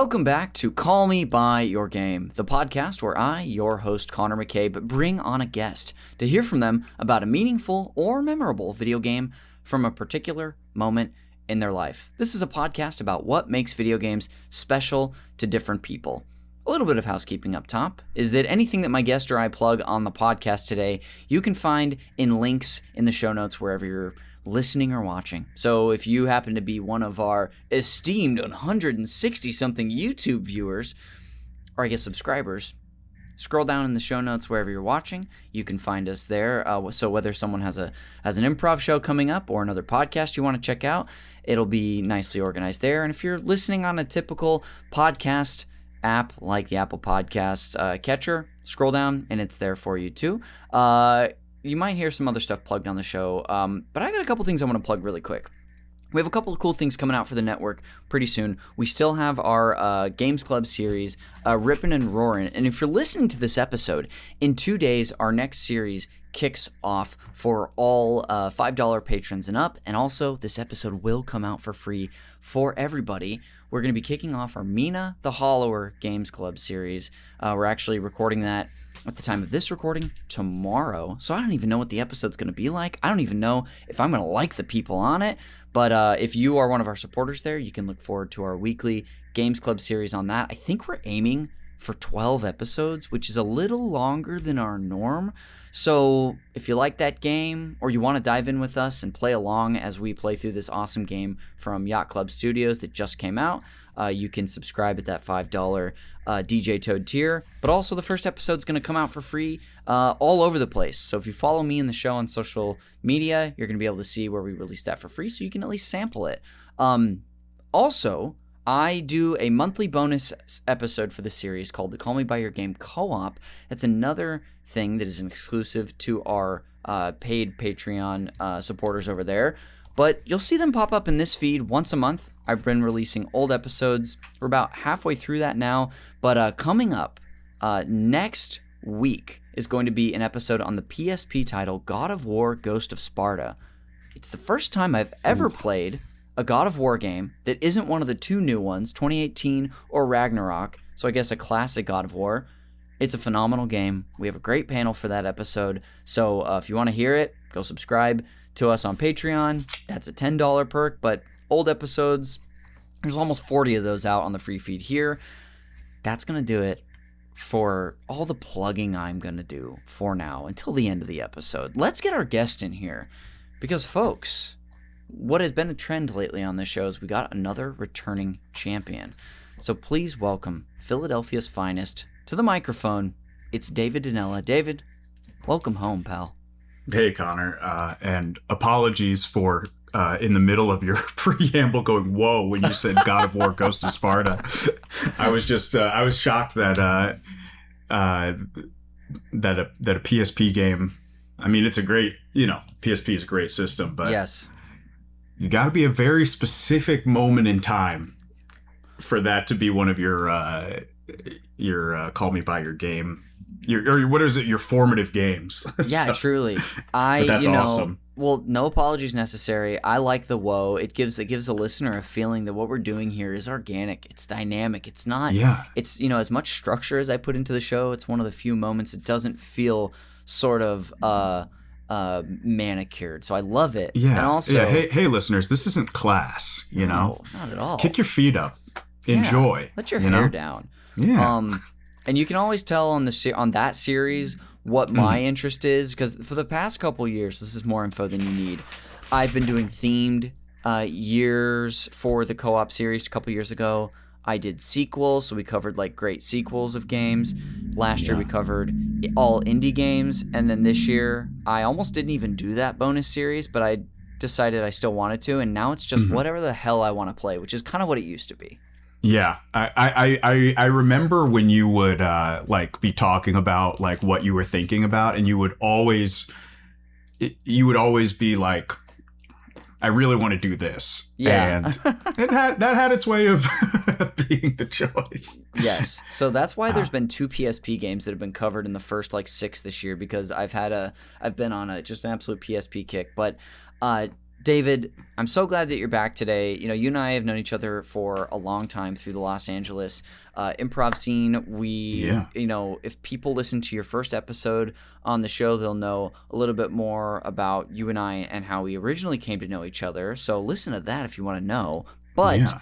Welcome back to Call Me By Your Game, the podcast where I, your host Connor McCabe, bring on a guest to hear from them about a meaningful or memorable video game from a particular moment in their life. This is a podcast about what makes video games special to different people. A little bit of housekeeping up top is that anything that my guest or I plug on the podcast today, you can find in links in the show notes wherever you're listening or watching. So if you happen to be one of our esteemed 160-something YouTube viewers, or I guess subscribers, scroll down in the show notes wherever you're watching. You can find us there. So whether someone has an improv show coming up or another podcast you want to check out, it'll be nicely organized there. And if you're listening on a typical podcast app like the Apple Podcasts catcher, scroll down and it's there for you too. You might hear some other stuff plugged on the show, but I got a couple things I want to plug really quick. We have a couple of cool things coming out for the network pretty soon. We still have our Games Club series, Rippin' and Roarin'. And if you're listening to this episode, in 2 days, our next series kicks off for all $5 patrons and up. And also, this episode will come out for free for everybody. We're going to be kicking off our Mina the Hollower Games Club series. We're actually recording that at the time of this recording tomorrow, so I don't even know what the episode's going to be like. I don't even know if I'm going to like the people on it, but if you are one of our supporters there, you can look forward to our weekly Games Club series on that. I think we're aiming for 12 episodes, which is a little longer than our norm. So if you like that game or you want to dive in with us and play along as we play through this awesome game from Yacht Club Studios that just came out, you can subscribe at that $5 DJ Toad tier. But also the first episode's going to come out for free all over the place. So if you follow me in the show on social media, you're going to be able to see where we release that for free so you can at least sample it. Also, I do a monthly bonus episode for the series called the Call Me By Your Game Co-op. That's another thing that is an exclusive to our paid Patreon supporters over there. But you'll see them pop up in this feed once a month. I've been releasing old episodes. We're about halfway through that now. But coming up next week is going to be an episode on the PSP title God of War Ghost of Sparta. It's the first time I've ever played a God of War game that isn't one of the two new ones, 2018 or Ragnarok, so I guess a classic God of War. It's a phenomenal game. We have a great panel for that episode, so if you want to hear it, go subscribe to us on Patreon. That's a $10 perk, but old episodes, there's almost 40 of those out on the free feed here. That's going to do it for all the plugging I'm going to do for now until the end of the episode. Let's get our guest in here because, folks, what has been a trend lately on this show is we got another returning champion. So please welcome Philadelphia's finest to the microphone. It's David Donnella. David, welcome home, pal. Hey, Connor, and apologies for in the middle of your preamble going, whoa, when you said God of War Ghost of Sparta. I was just, I was shocked that a PSP game, I mean, it's a great, PSP is a great system, but yes, you got to be a very specific moment in time for that to be one of your Call Me By Your Game. Your formative games. Yeah, so, truly. That's awesome. Well, no apologies necessary. I like the whoa. It gives the listener a feeling that what we're doing here is organic. It's dynamic. It's not. Yeah. It's as much structure as I put into the show. It's one of the few moments it doesn't feel sort of manicured. So I love it. Yeah. And also, yeah. Hey, listeners, this isn't class. No, not at all. Kick your feet up. Enjoy. Let your hair down. Yeah. And you can always tell on that series what my interest is, because for the past couple years, this is more info than you need, I've been doing themed years for the co-op series. A couple years ago, I did sequels, so we covered like great sequels of games. Last year, we covered all indie games, and then this year, I almost didn't even do that bonus series, but I decided I still wanted to, and now it's just whatever the hell I want to play, which is kind of what it used to be. Yeah, I remember when you would be talking about like what you were thinking about, and you would always be like, I really want to do this. Yeah, and that had its way of being the choice. Yes, so that's why there's been 2 PSP games that have been covered in the first 6 this year, because I've been on just an absolute PSP kick. But David, I'm so glad that you're back today. You know, you and I have known each other for a long time through the Los Angeles improv scene. You know, if people listen to your first episode on the show, they'll know a little bit more about you and I and how we originally came to know each other. So listen to that if you want to know. But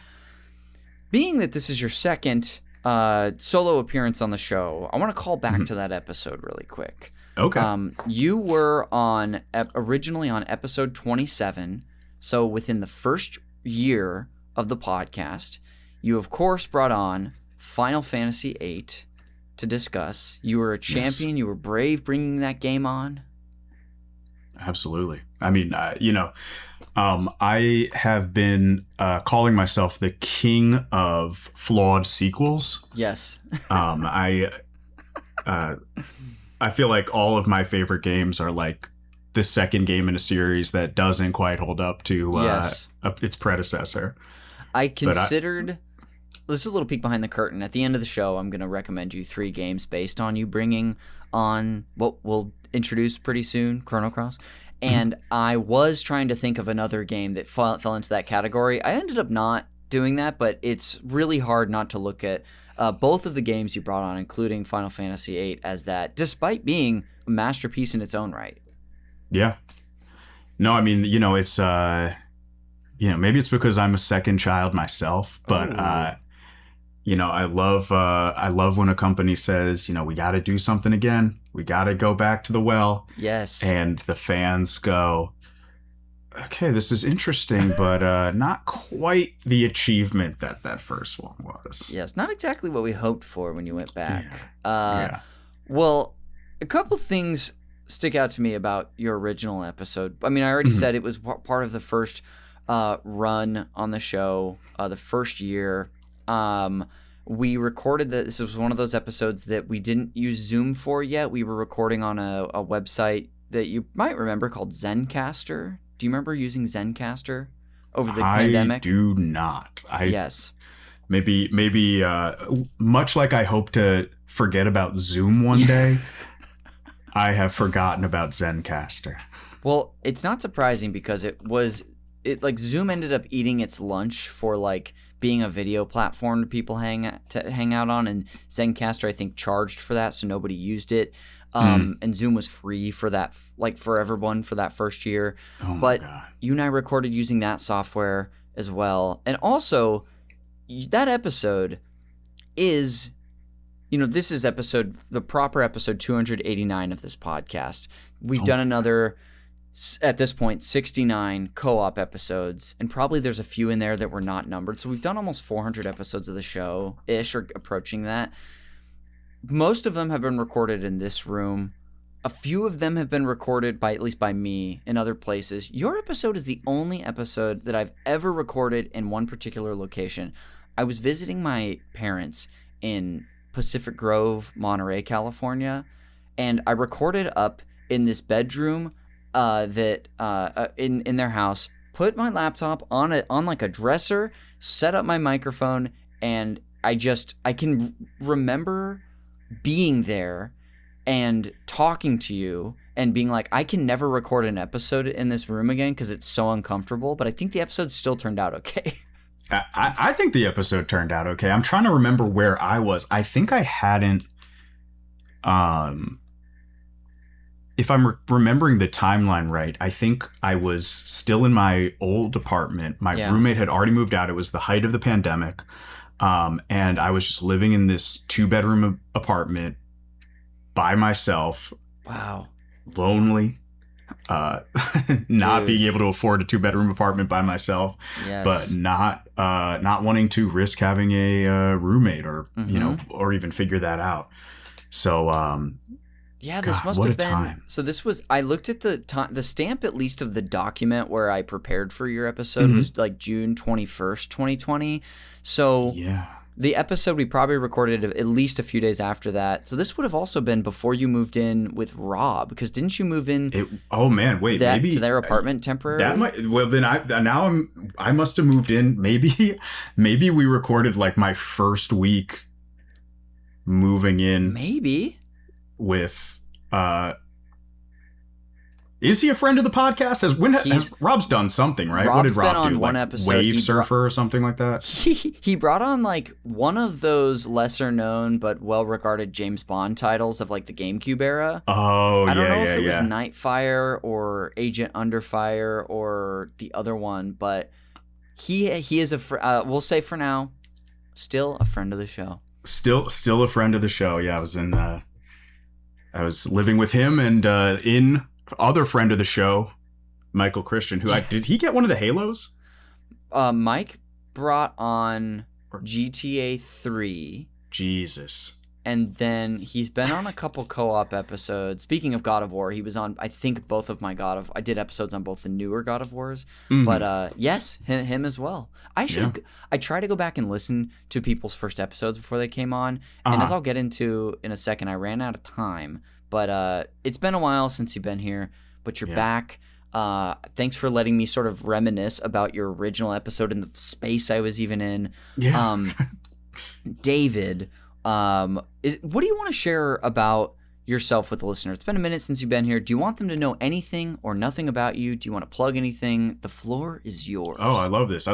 being that this is your second solo appearance on the show, I want to call back to that episode really quick. Okay. You were originally on episode 27, so within the first year of the podcast, you of course brought on Final Fantasy VIII to discuss. You were a champion. Yes. You were brave bringing that game on. Absolutely. I mean, I have been calling myself the king of flawed sequels. Yes. I feel like all of my favorite games are like the second game in a series that doesn't quite hold up to its predecessor. I considered... This is a little peek behind the curtain. At the end of the show, I'm going to recommend you 3 games based on you bringing on what we'll introduce pretty soon, Chrono Cross. And I was trying to think of another game that fell into that category. I ended up not doing that, but it's really hard not to look at both of the games you brought on, including Final Fantasy VIII, as that, despite being a masterpiece in its own right. Yeah. No, I mean, you know, it's, maybe it's because I'm a second child myself, but, you know, I love when a company says, you know, we got to do something again. We got to go back to the well. Yes. And the fans go, okay, this is interesting, but not quite the achievement that first one was. Yes, not exactly what we hoped for when you went back. Well, a couple things stick out to me about your original episode. I mean, I already said it was part of the first run on the show, the first year. We recorded that. This was one of those episodes that we didn't use Zoom for yet. We were recording on a website that you might remember called Zencaster. Do you remember using Zencaster over the pandemic? I do not. Yes. Maybe much like I hope to forget about Zoom one day, I have forgotten about Zencaster. Well, it's not surprising because Zoom ended up eating its lunch for like being a video platform to people hang out on, and Zencaster I think charged for that, so nobody used it. And Zoom was free for that, like for everyone for that first year. Oh my but God. You and I recorded using that software as well. And also, that episode is, this is the proper episode 289 of this podcast. We've done another, at this point, 69 co-op episodes, and probably there's a few in there that were not numbered. So we've done almost 400 episodes of the show-ish, or approaching that. Most of them have been recorded in this room. A few of them have been recorded at least by me in other places. Your episode is the only episode that I've ever recorded in one particular location. I was visiting my parents in Pacific Grove, Monterey, California, and I recorded up in this bedroom in their house, put my laptop on like a dresser, set up my microphone, and I can remember being there and talking to you and being like, I can never record an episode in this room again because it's so uncomfortable, but I think the episode still turned out okay. I think the episode turned out okay. I'm trying to remember where I was. I think I hadn't, if I'm remembering the timeline right, I think I was still in my old apartment. My roommate had already moved out. It was the height of the pandemic. And I was just living in this 2-bedroom apartment by myself. Wow. Lonely. Not being able to afford a 2-bedroom apartment by myself. Yes. But not wanting to risk having a roommate or, or even figure that out. So, this must have been. Time. So this was. I looked at the stamp, at least of the document where I prepared for your episode was like June 21st, 2020. So the episode we probably recorded at least a few days after that. So this would have also been before you moved in with Rob, because didn't you move in? Maybe to their apartment temporarily. That might. Well, then I must have moved in. Maybe we recorded like my first week moving in. Maybe. With Is he a friend of the podcast? Has Rob's done something, right? What did Rob been on do? one Like episode. Wave Surfer or something like that? He brought on like one of those lesser known but well regarded James Bond titles of like the GameCube era. Oh, I don't know if it was Nightfire or Agent Underfire or the other one, but he is we'll say for now, still a friend of the show. Still a friend of the show. Yeah, I was living with him and in other friend of the show, Michael Christian, who did he get one of the Halos? Mike brought on GTA 3. Jesus. And then he's been on a couple co-op episodes. Speaking of God of War, he was on, I think, both of my I did episodes on both the newer God of Wars. Mm-hmm. But yes, him as well. I try to go back and listen to people's first episodes before they came on. And as I'll get into in a second, I ran out of time. But it's been a while since you've been here. But you're back. Thanks for letting me sort of reminisce about your original episode and the space I was even in. Yeah. David... what do you want to share about yourself with the listeners? It's been a minute since you've been here. Do you want them to know anything or nothing about you? Do you want to plug anything? The floor is yours. Oh, I love this.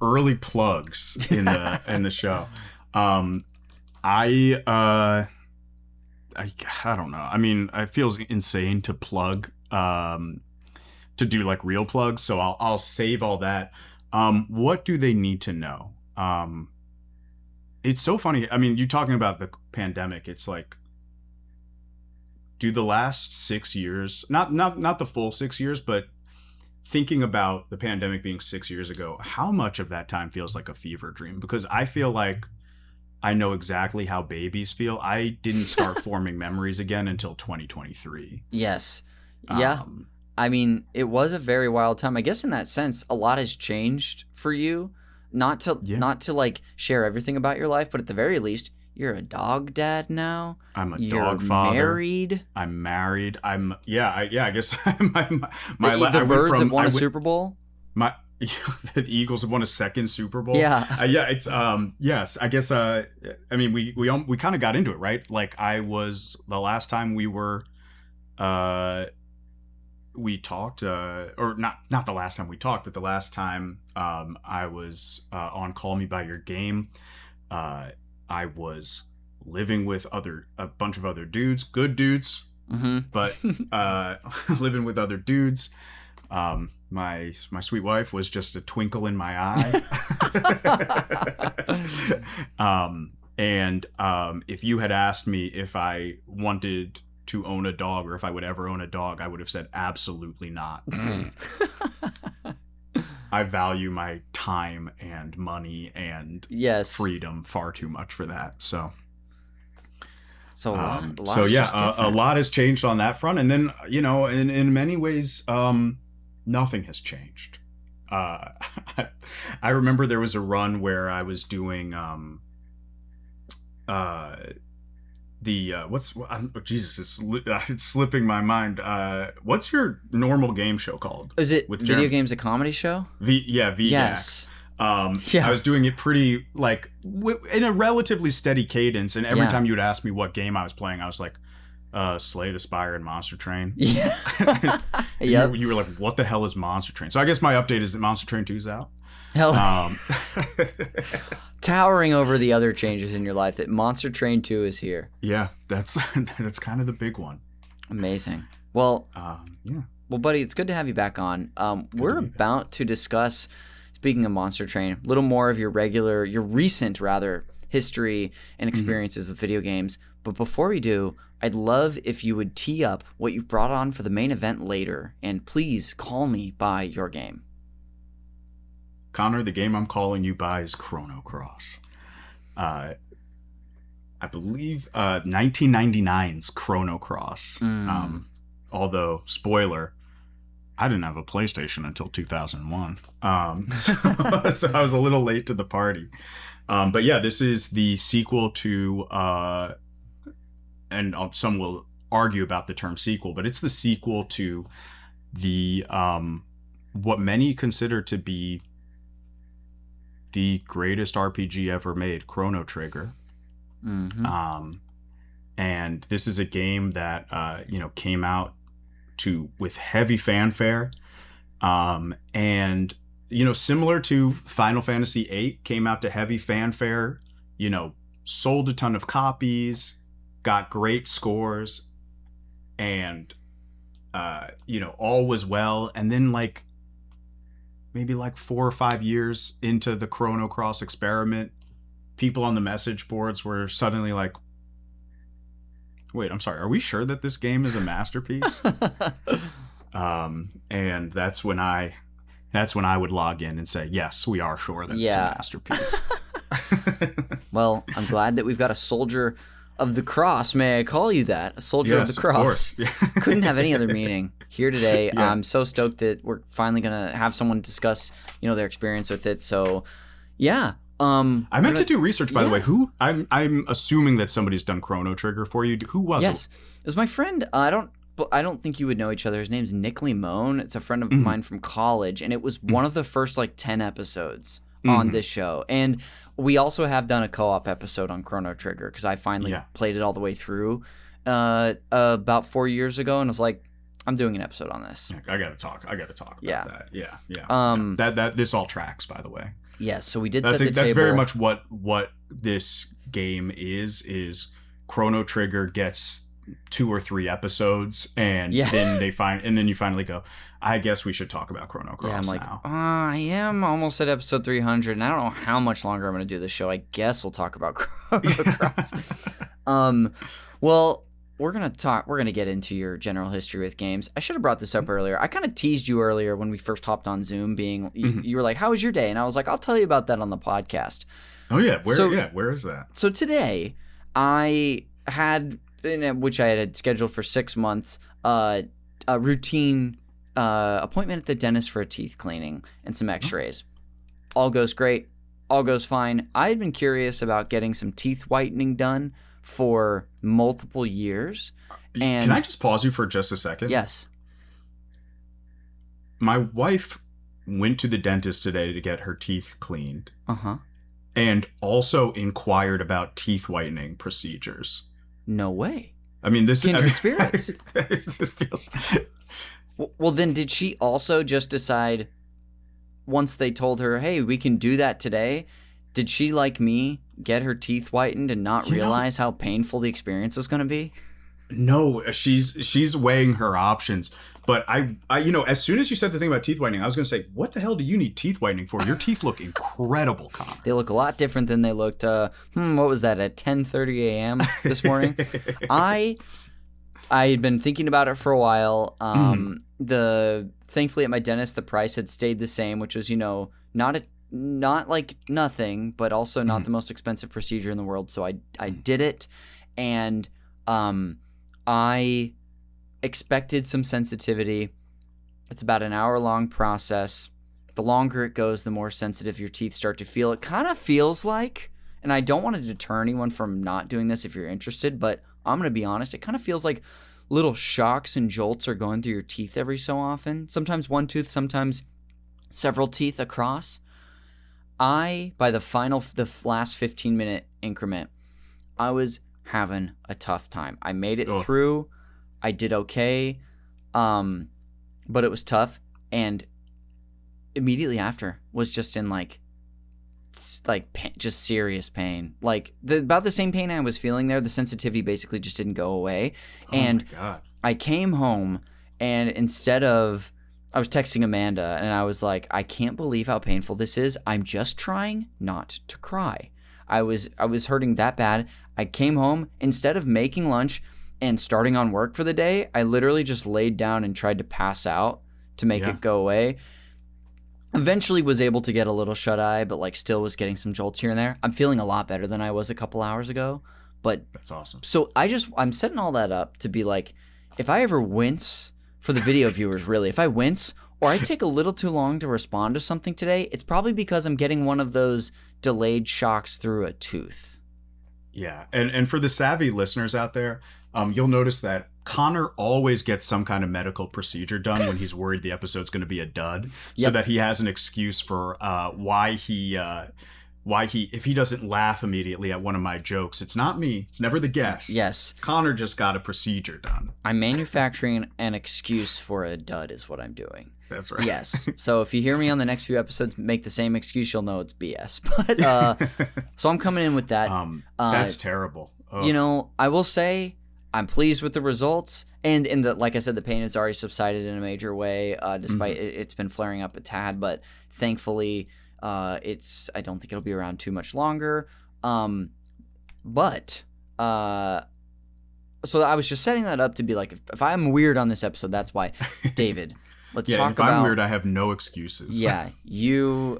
Early plugs in the show. I don't know. I mean, it feels insane to plug, to do like real plugs. So I'll save all that. What do they need to know? It's so funny. I mean, you talking about the pandemic. It's like, do the last 6 years, not the full 6 years, but thinking about the pandemic being 6 years ago, how much of that time feels like a fever dream? Because I feel like I know exactly how babies feel. I didn't start forming memories again until 2023. Yes. Yeah. I mean, it was a very wild time. I guess in that sense, a lot has changed for you. Not to like share everything about your life, but at the very least, you're a dog dad now. I'm a dog father. I'm married. I guess the Birds have won a Super Bowl. The Eagles have won a second Super Bowl. Yeah. It's yes. I guess I mean we kind of got into it, right? Like the last time we talked, or not the last time we talked, but the last time I was on Call Me By Your Game. I was living with a bunch of other dudes, good dudes, but living with other dudes. My sweet wife was just a twinkle in my eye. And if you had asked me if I wanted to own a dog or if I would ever own a dog, I would have said absolutely not. I value my time and money and freedom far too much for that. So a lot has changed on that front. And then, in many ways, nothing has changed. I remember there was a run where I was doing it's slipping my mind. What's your normal game show called? Is it with Video Games a Comedy Show? VGAX. Yes. I was doing it pretty in a relatively steady cadence, and every time you'd ask me what game I was playing, I was like, Slay the Spire and Monster Train. Yeah. You were like, what the hell is Monster Train? So I guess my update is that Monster Train 2's out. Towering over the other changes in your life, that Monster Train 2 is here. Yeah, that's kind of the big one. Amazing. Well, Well, buddy, it's good to have you back on. We're about to discuss, speaking of Monster Train, a little more of your recent history and experiences with video games. But before we do, I'd love if you would tee up what you've brought on for the main event later, and please call me by your game. Connor, the game I'm calling you by is Chrono Cross. I believe 1999's Chrono Cross. Although, spoiler, I didn't have a PlayStation until 2001. So I was a little late to the party. But yeah, this is the sequel to, and some will argue about the term sequel, but it's the sequel to the what many consider to be the greatest RPG ever made, Chrono Trigger. And this is a game that came out with heavy fanfare. And, similar to Final Fantasy VIII, came out to heavy fanfare, sold a ton of copies, got great scores, and, all was well. And then maybe 4 or 5 years into the Chrono Cross experiment, people on the message boards were suddenly like, wait, I'm sorry, are we sure that this game is a masterpiece? And that's when I would log in and say, yes, we are sure that it's a masterpiece. Well, I'm glad that we've got a soldier of the cross. May I call you that? A soldier of the cross. Of course. Couldn't have any other meaning here today. Yeah. I'm so stoked that we're finally going to have someone discuss, their experience with it. So, yeah. I meant to do research, by the way. Who I'm assuming that somebody's done Chrono Trigger for you. Who was it? Yes, it was my friend. I don't think you would know each other. His name's Nick Limon. It's a friend of mine from college, and it was one of the first 10 episodes on this show. And we also have done a co-op episode on Chrono Trigger because I finally played it all the way through about 4 years ago, and was like, I'm doing an episode on this. I gotta talk about that. Yeah. That this all tracks, by the way. Yeah, so we did set the table. That's very much what this game is Chrono Trigger gets 2 or 3 episodes, and then you finally go, I guess we should talk about Chrono Cross now. I am almost at episode 300, and I don't know how much longer I'm going to do this show. I guess we'll talk about Chrono Cross. Well, we're going to get into your general history with games. I should have brought this up earlier. I kind of teased you earlier when we first hopped on Zoom, you were like, how was your day? And I was like, I'll tell you about that on the podcast. Oh, yeah. Where is that? So today, I had, which I had scheduled for 6 months, a routine appointment at the dentist for a teeth cleaning and some x-rays. All goes great. All goes fine. I had been curious about getting some teeth whitening done for multiple years. And can I just pause you for just a second? Yes. My wife went to the dentist today to get her teeth cleaned. Uh-huh. And also inquired about teeth whitening procedures. No way. I mean, this kindred spirits. This feels... Well, then did she also just decide, once they told her, hey, we can do that today, did she, like me, get her teeth whitened and not realize how painful the experience was going to be? No, she's weighing her options. But I as soon as you said the thing about teeth whitening, I was going to say, what the hell do you need teeth whitening for? Your teeth look incredible, Connor. They look a lot different than they looked, what was that, at 10:30 a.m. this morning? I had been thinking about it for a while. Thankfully at my dentist, the price had stayed the same, which was, not like nothing, but also not the most expensive procedure in the world. So I did it, and I expected some sensitivity. It's about an hour-long process. The longer it goes, the more sensitive your teeth start to feel. It kind of feels like, and I don't want to deter anyone from not doing this if you're interested, but I'm going to be honest, it kind of feels like little shocks and jolts are going through your teeth every so often. Sometimes one tooth, sometimes several teeth across. By the last 15-minute increment, I was having a tough time. I made it through. I did okay, but it was tough. And immediately after was just in just serious pain. About the same pain I was feeling there. The sensitivity basically just didn't go away. And my God. I came home, and I was texting Amanda, and I was like, I can't believe how painful this is. I'm just trying not to cry. I was hurting that bad. I came home, instead of making lunch and starting on work for the day, I literally just laid down and tried to pass out to make it go away. Eventually was able to get a little shut-eye, but still was getting some jolts here and there. I'm feeling a lot better than I was a couple hours ago. But that's awesome. So I'm setting all that up to be like, if I ever wince, for the video viewers really, if I wince or I take a little too long to respond to something today, it's probably because I'm getting one of those delayed shocks through a tooth. Yeah, and for the savvy listeners out there, you'll notice that Connor always gets some kind of medical procedure done when he's worried the episode's going to be a dud, so that he has an excuse for why he if he doesn't laugh immediately at one of my jokes, it's not me. It's never the guest. Yes. Connor just got a procedure done. I'm manufacturing an excuse for a dud is what I'm doing. That's right. Yes. So if you hear me on the next few episodes make the same excuse, you'll know it's BS. But so I'm coming in with that. That's terrible. Oh. You know, I will say I'm pleased with the results. And like I said, the pain has already subsided in a major way, despite it's been flaring up a tad. But thankfully, I don't think it'll be around too much longer. So I was just setting that up to be like, if I'm weird on this episode, that's why. David, let's talk about. If I'm weird, I have no excuses. Yeah,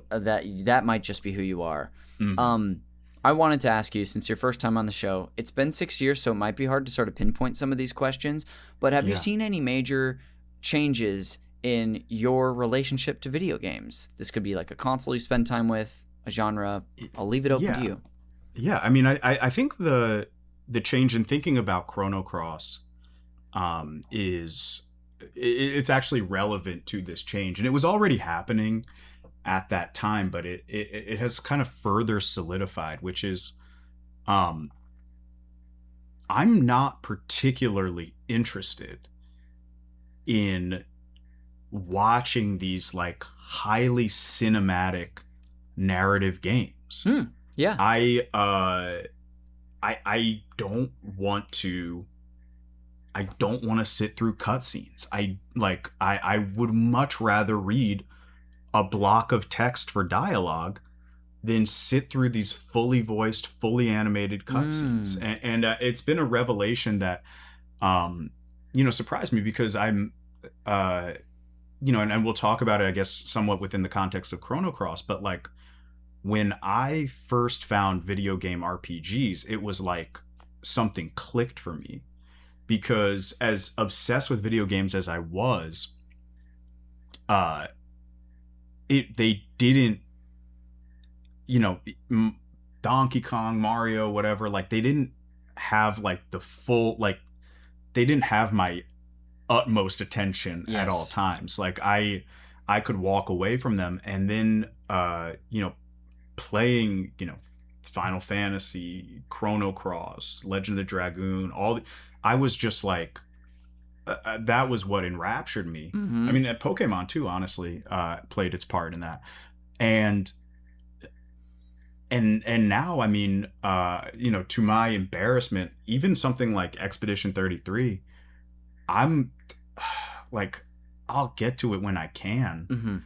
that might just be who you are. I wanted to ask you, since your first time on the show, it's been 6 years, so it might be hard to sort of pinpoint some of these questions. But have you seen any major changes in your relationship to video games? This could be like a console you spend time with, a genre. I'll leave it open to you. Yeah, I mean, I think the change in thinking about Chrono Cross it's actually relevant to this change. And it was already happening at that time, but it has kind of further solidified, which is I'm not particularly interested in watching these like highly cinematic narrative games. Yeah. I don't want to sit through cutscenes. I would much rather read a block of text for dialogue than sit through these fully voiced, fully animated cutscenes. And it's been a revelation that surprised me, because I'm and we'll talk about it, I guess, somewhat within the context of Chrono Cross, but like when I first found video game RPGs, it was like something clicked for me, because as obsessed with video games as I was, they didn't, Donkey Kong, Mario, whatever, like they didn't have like the full, like they didn't have my utmost attention at all times. Like I could walk away from them, and then playing Final Fantasy, Chrono Cross, Legend of the Dragoon, I was just like that was what enraptured me. I mean, Pokemon too, honestly, played its part in that. And now, I mean, to my embarrassment, even something like Expedition 33, I'm like, I'll get to it when I can.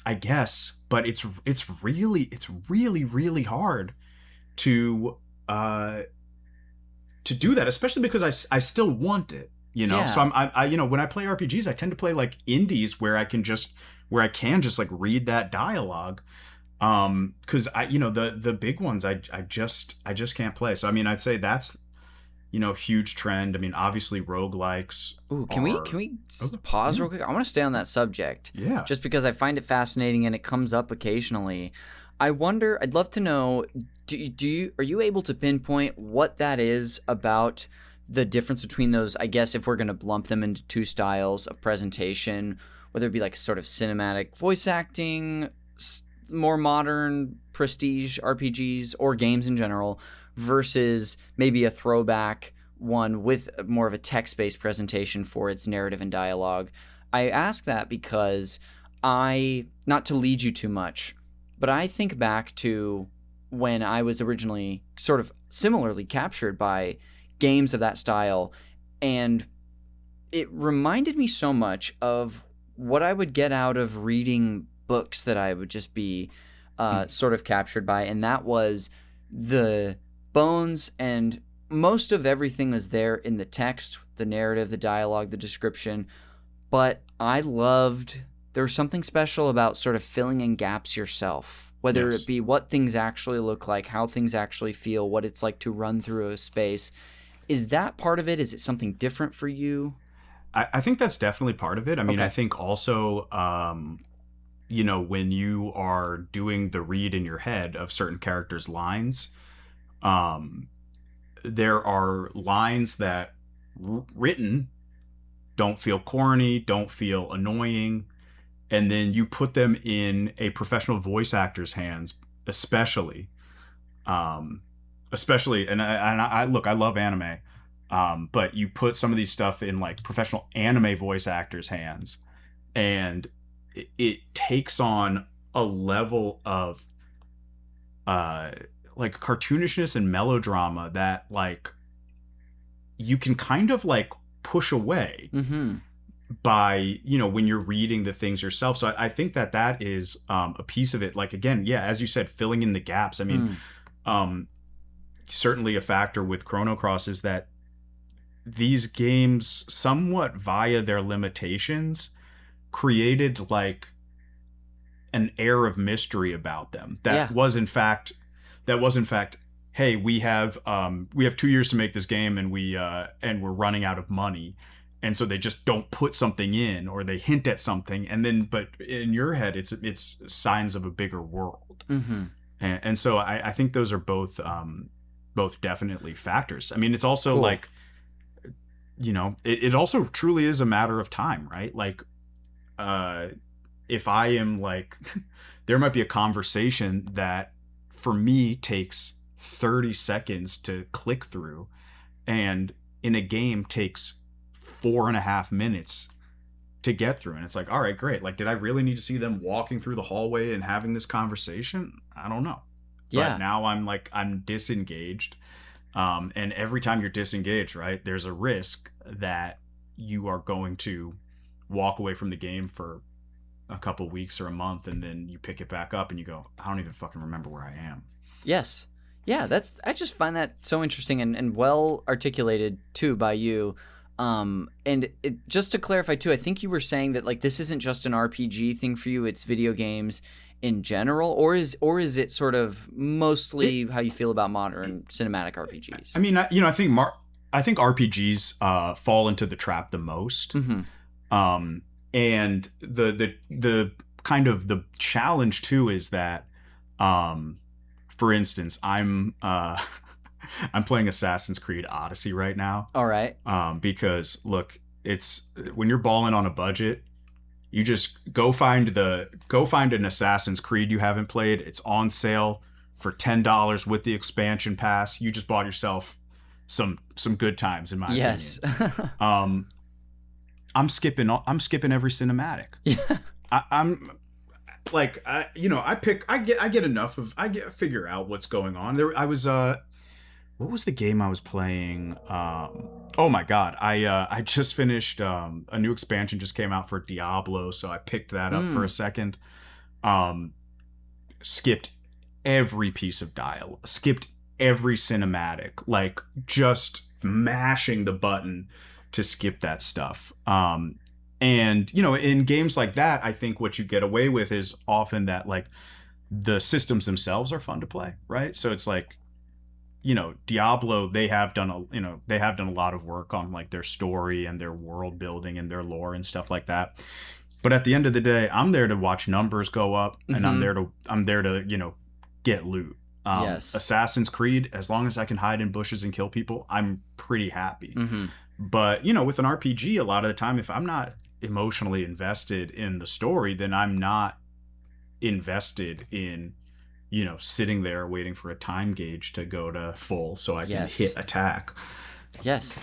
I guess, but it's really, really hard to do that, especially because I still want it, So I when I play RPGs, I tend to play like indies where I can just like read that dialogue. Because the big ones I just can't play. So I mean, I'd say that's huge trend. I mean, obviously roguelikes. Ooh, can we pause real quick? I want to stay on that subject. Yeah. Just because I find it fascinating and it comes up occasionally. I'd love to know, are you able to pinpoint what that is about the difference between those, I guess, if we're going to lump them into two styles of presentation, whether it be like sort of cinematic voice acting, more modern prestige RPGs or games in general, versus maybe a throwback one with more of a text-based presentation for its narrative and dialogue. I ask that because not to lead you too much, but I think back to when I was originally sort of similarly captured by games of that style, and it reminded me so much of what I would get out of reading books that I would just be sort of captured by, and that was the bones, and most of everything was there in the text, the narrative, the dialogue, the description, but there was something special about sort of filling in gaps yourself, whether it be what things actually look like, how things actually feel, what it's like to run through a space. Is that part of it? Is it something different for you? I think that's definitely part of it. I mean, Okay. I think also, when you are doing the read in your head of certain characters' lines, there are lines that written don't feel corny, don't feel annoying, and then you put them in a professional voice actor's hands, especially, and I look, I love anime, but you put some of these stuff in like professional anime voice actors' hands, and it takes on a level of like cartoonishness and melodrama that like you can kind of like push away by, you know, when you're reading the things yourself. So I think that is a piece of it. Like, again, yeah, as you said, filling in the gaps. I mean, certainly a factor with Chrono Cross is that these games, somewhat via their limitations, created like an air of mystery about them that was in fact, hey, we have 2 years to make this game, and we're running out of money, and so they just don't put something in, or they hint at something, and then, but in your head it's signs of a bigger world. And so I think those are both definitely factors. I mean, it's also cool. Like, you know, it also truly is a matter of time, right? Like, if I am like, there might be a conversation that for me takes 30 seconds to click through, and in a game takes 4.5 minutes to get through. And it's like, all right, great. Like, did I really need to see them walking through the hallway and having this conversation? I don't know. Yeah. But now I'm disengaged. And every time you're disengaged, right, there's a risk that you are going to walk away from the game for a couple weeks or a month, and then you pick it back up and you go, I don't even fucking remember where I am. Yes. Yeah, I just find that so interesting and well articulated too by you. Just to clarify too, I think you were saying that like this isn't just an RPG thing for you, it's video games in general, or is it sort of mostly how you feel about modern cinematic RPGs? I mean, I think RPGs fall into the trap the most. And the kind of the challenge too is that, for instance, I'm playing Assassin's Creed Odyssey right now. All right. Because look, it's when you're balling on a budget, you just go find an Assassin's Creed you haven't played. It's on sale for $10 with the expansion pass. You just bought yourself some good times, in my opinion. Yes. I'm skipping every cinematic. Yeah. I'm like, I figure out what's going on. What was the game I was playing? Oh my God. I just finished, a new expansion just came out for Diablo. So I picked that up for a second. Skipped every piece of dialogue, skipped every cinematic, like just mashing the button to skip that stuff. And, you know, in games like that, I think what you get away with is often that, like, the systems themselves are fun to play, right? So it's like, you know, Diablo, they have done a lot of work on, like, their story and their world building and their lore and stuff like that. But at the end of the day, I'm there to watch numbers go up, and I'm there to, you know, get loot. Yes. Assassin's Creed, as long as I can hide in bushes and kill people, I'm pretty happy. But, you know, with an RPG, a lot of the time, if I'm not emotionally invested in the story, then I'm not invested in, you know, sitting there waiting for a time gauge to go to full so I can hit attack. Yes.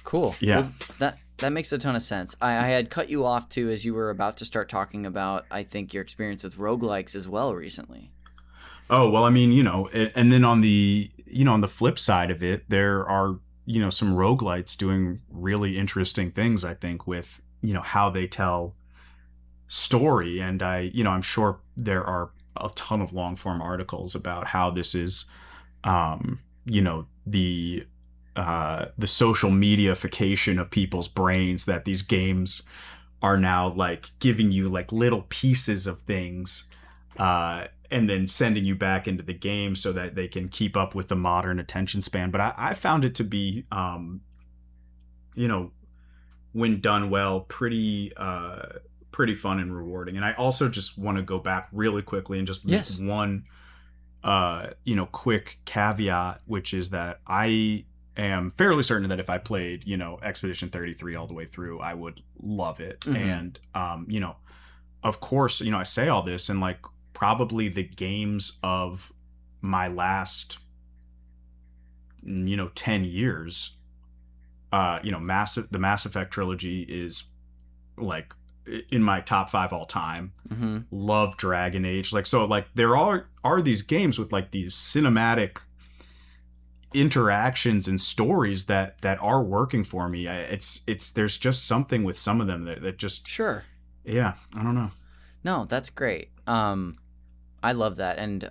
Cool. Yeah. Well, that makes a ton of sense. I had cut you off too as you were about to start talking about, I think, your experience with roguelikes as well recently. Oh, well, I mean, you know, and then on the flip side of it, there are, you know, some roguelites doing really interesting things, I think, with, you know, how they tell story. And I'm sure there are a ton of long form articles about how this is, you know, the social mediaification of people's brains, that these games are now like giving you like little pieces of things, and then sending you back into the game so that they can keep up with the modern attention span. But I found it to be, you know, when done well, pretty fun and rewarding. And I also just want to go back really quickly and just make one, you know, quick caveat, which is that I am fairly certain that if I played, you know, Expedition 33 all the way through, I would love it. And, you know, of course, you know, I say all this and like, probably the games of my last, 10 years. The Mass Effect trilogy is like in my top 5 all time. Mm-hmm. Love Dragon Age. Like, so like there are these games with like these cinematic interactions and stories that are working for me. There's just something with some of them that just, Sure. yeah, I don't know. No, that's great. I love that. And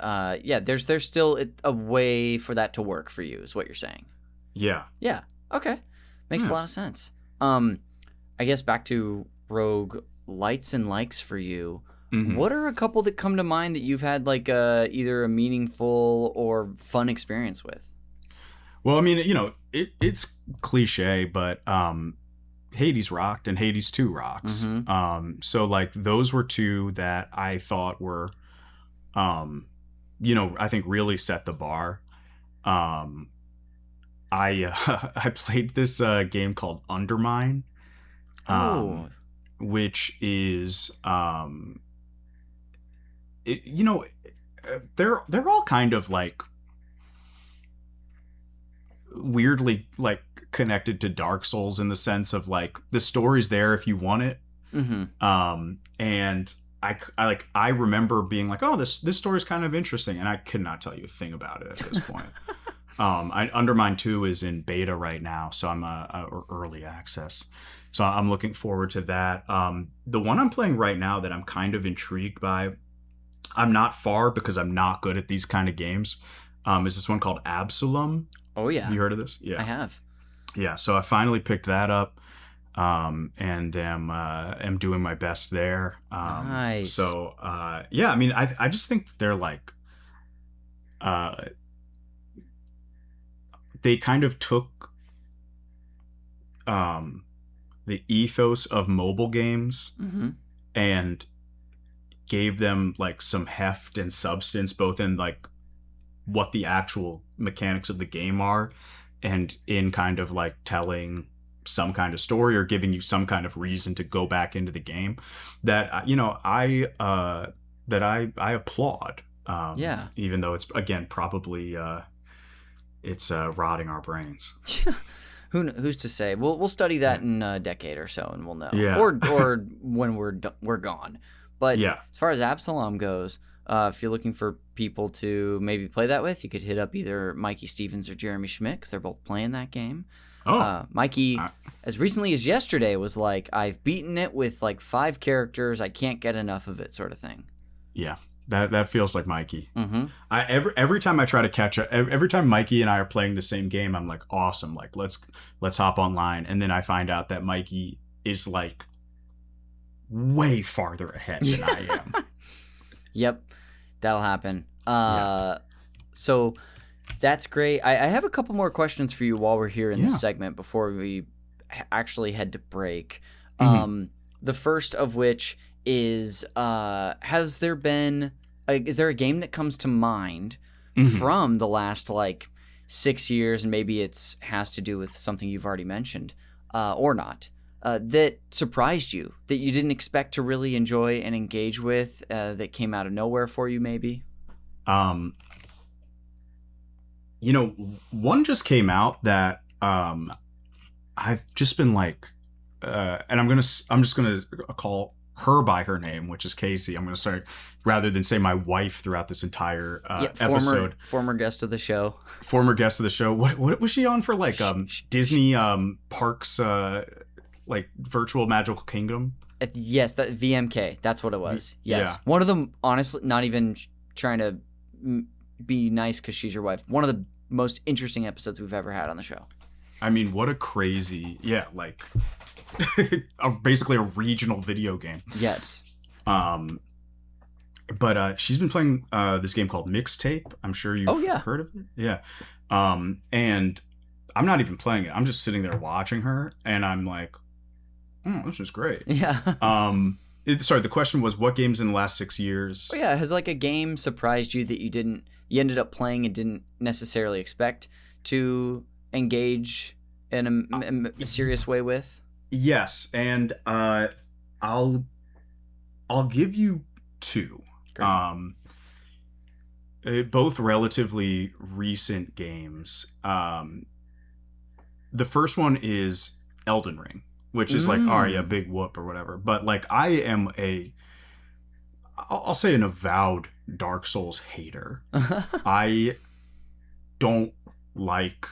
there's still a way for that to work for you, is what you're saying. Yeah. Yeah. Okay. Makes a lot of sense. I guess back to Rogue lights and likes for you. Mm-hmm. What are a couple that come to mind that you've had like either a meaningful or fun experience with? Well, I mean, it's cliche, but Hades rocked and Hades 2 rocks. Mm-hmm. So like those were two that I thought were, I think really set the bar. I played this game called Undermine, which is they're all kind of like weirdly like connected to Dark Souls in the sense of like the story's there if you want it. Mm-hmm. And I remember being like, oh, this story's kind of interesting, and I could not tell you a thing about it at this point. Undermine 2 is in beta right now, so I'm early access. So I'm looking forward to that. The one I'm playing right now that I'm kind of intrigued by, I'm not far because I'm not good at these kind of games, is this one called Absalom. Oh, yeah. Have you heard of this? Yeah. I have. Yeah, so I finally picked that up, and am doing my best there. Nice. So, I mean, I just think they're like, they kind of took the ethos of mobile games mm-hmm. and gave them like some heft and substance, both in like what the actual mechanics of the game are and in kind of like telling some kind of story or giving you some kind of reason to go back into the game that I applaud. Even though it's, again, probably it's rotting our brains. Who's to say? We'll study that in a decade or so, and we'll know. Yeah. Or when we're gone. But yeah. As far as Absalom goes, if you're looking for people to maybe play that with, you could hit up either Mikey Stevens or Jeremy Schmidt, because they're both playing that game. Mikey, as recently as yesterday, was like, I've beaten it with like 5 characters. I can't get enough of it, sort of thing. Yeah. That feels like Mikey. Mm-hmm. Every time I try to catch up, every time Mikey and I are playing the same game, I'm like, awesome, like let's hop online, and then I find out that Mikey is like way farther ahead than I am. Yep, that'll happen. So that's great. I have a couple more questions for you while we're here in this segment before we actually head to break. Mm-hmm. The first of which is, is there a game that comes to mind mm-hmm. from the last like 6 years, and maybe it's has to do with something you've already mentioned, or not, that surprised you, that you didn't expect to really enjoy and engage with, that came out of nowhere for you, maybe? One just came out that I've just been like, and I'm just gonna call her by her name, which is Casey. I'm gonna start, rather than say my wife throughout this entire episode. Former guest of the show. Former guest of the show. What was she on for? Like Disney parks, like Virtual Magical Kingdom. Yes, that VMK. That's what it was. Yes, yeah. One of them. Honestly, not even trying to be nice because she's your wife. One of the most interesting episodes we've ever had on the show. I mean, what a crazy, like basically a regional video game. Yes. But she's been playing this game called Mixtape. I'm sure you've heard of it. Yeah. And I'm not even playing it. I'm just sitting there watching her, and I'm like, this is great. Yeah. Sorry, the question was, what games in the last 6 years? Oh, yeah. Has like a game surprised you that you ended up playing and didn't necessarily expect to engage in a serious way with? Yes, and I'll give you 2. Great. Both relatively recent games. The first one is Elden Ring, which is like, oh yeah, big whoop or whatever. But like, I am I'll say an avowed Dark Souls hater. I don't like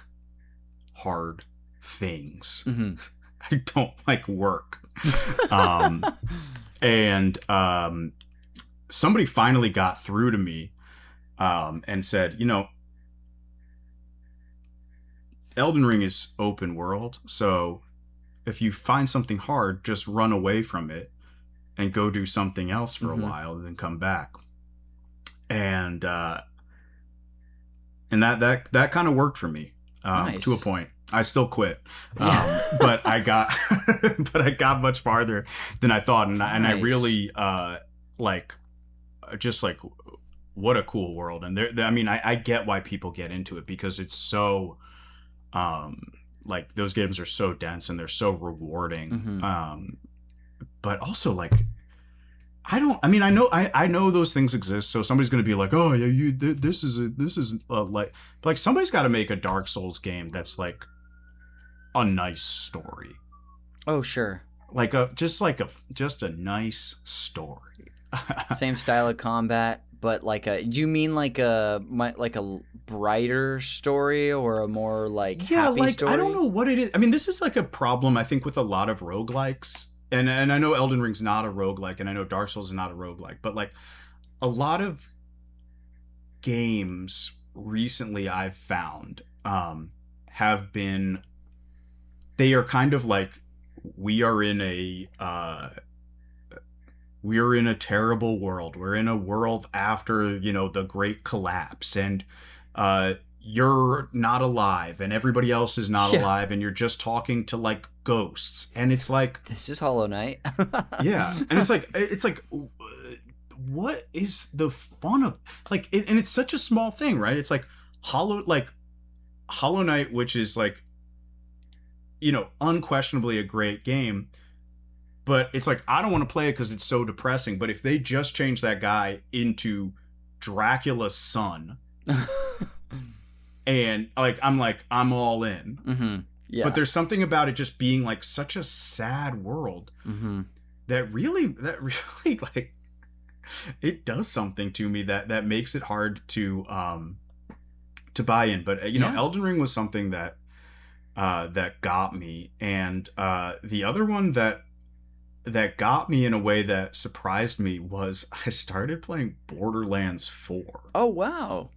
hard things. Mm-hmm. I don't like work. And somebody finally got through to me and said, Elden Ring is open world, so if you find something hard, just run away from it and go do something else for a while and then come back. And that kind of worked for me Nice. to a point. I still quit, but I got much farther than I thought, and I really what a cool world. And I get why people get into it, because it's so those games are so dense and they're so rewarding. But also I know those things exist, so somebody's going to be like, oh yeah, this is somebody's got to make a Dark Souls game that's like a nice story. Oh sure. Just a nice story. Same style of combat, but do you mean like a brighter story or a more happy story? I don't know what it is. I mean, this is like a problem I think with a lot of roguelikes. And I know Elden Ring's not a roguelike, and I know Dark Souls is not a roguelike, but a lot of games recently I've found have been, they are kind of like, we're in a terrible world. We're in a world after, the great collapse, and you're not alive and everybody else is not alive, and you're just talking to ghosts, and it's like, this is Hollow Knight. yeah, and it's like what is the fun of and it's such a small thing, right? It's like Hollow Knight, which is unquestionably a great game, but it's like, I don't want to play it because it's so depressing. But if they just change that guy into Dracula's son and I'm all in. Mm-hmm. Yeah. But there's something about it just being such a sad world that really it does something to me that makes it hard to buy in. But Elden Ring was something that got me, and the other one that got me in a way that surprised me was I started playing Borderlands 4. Oh wow.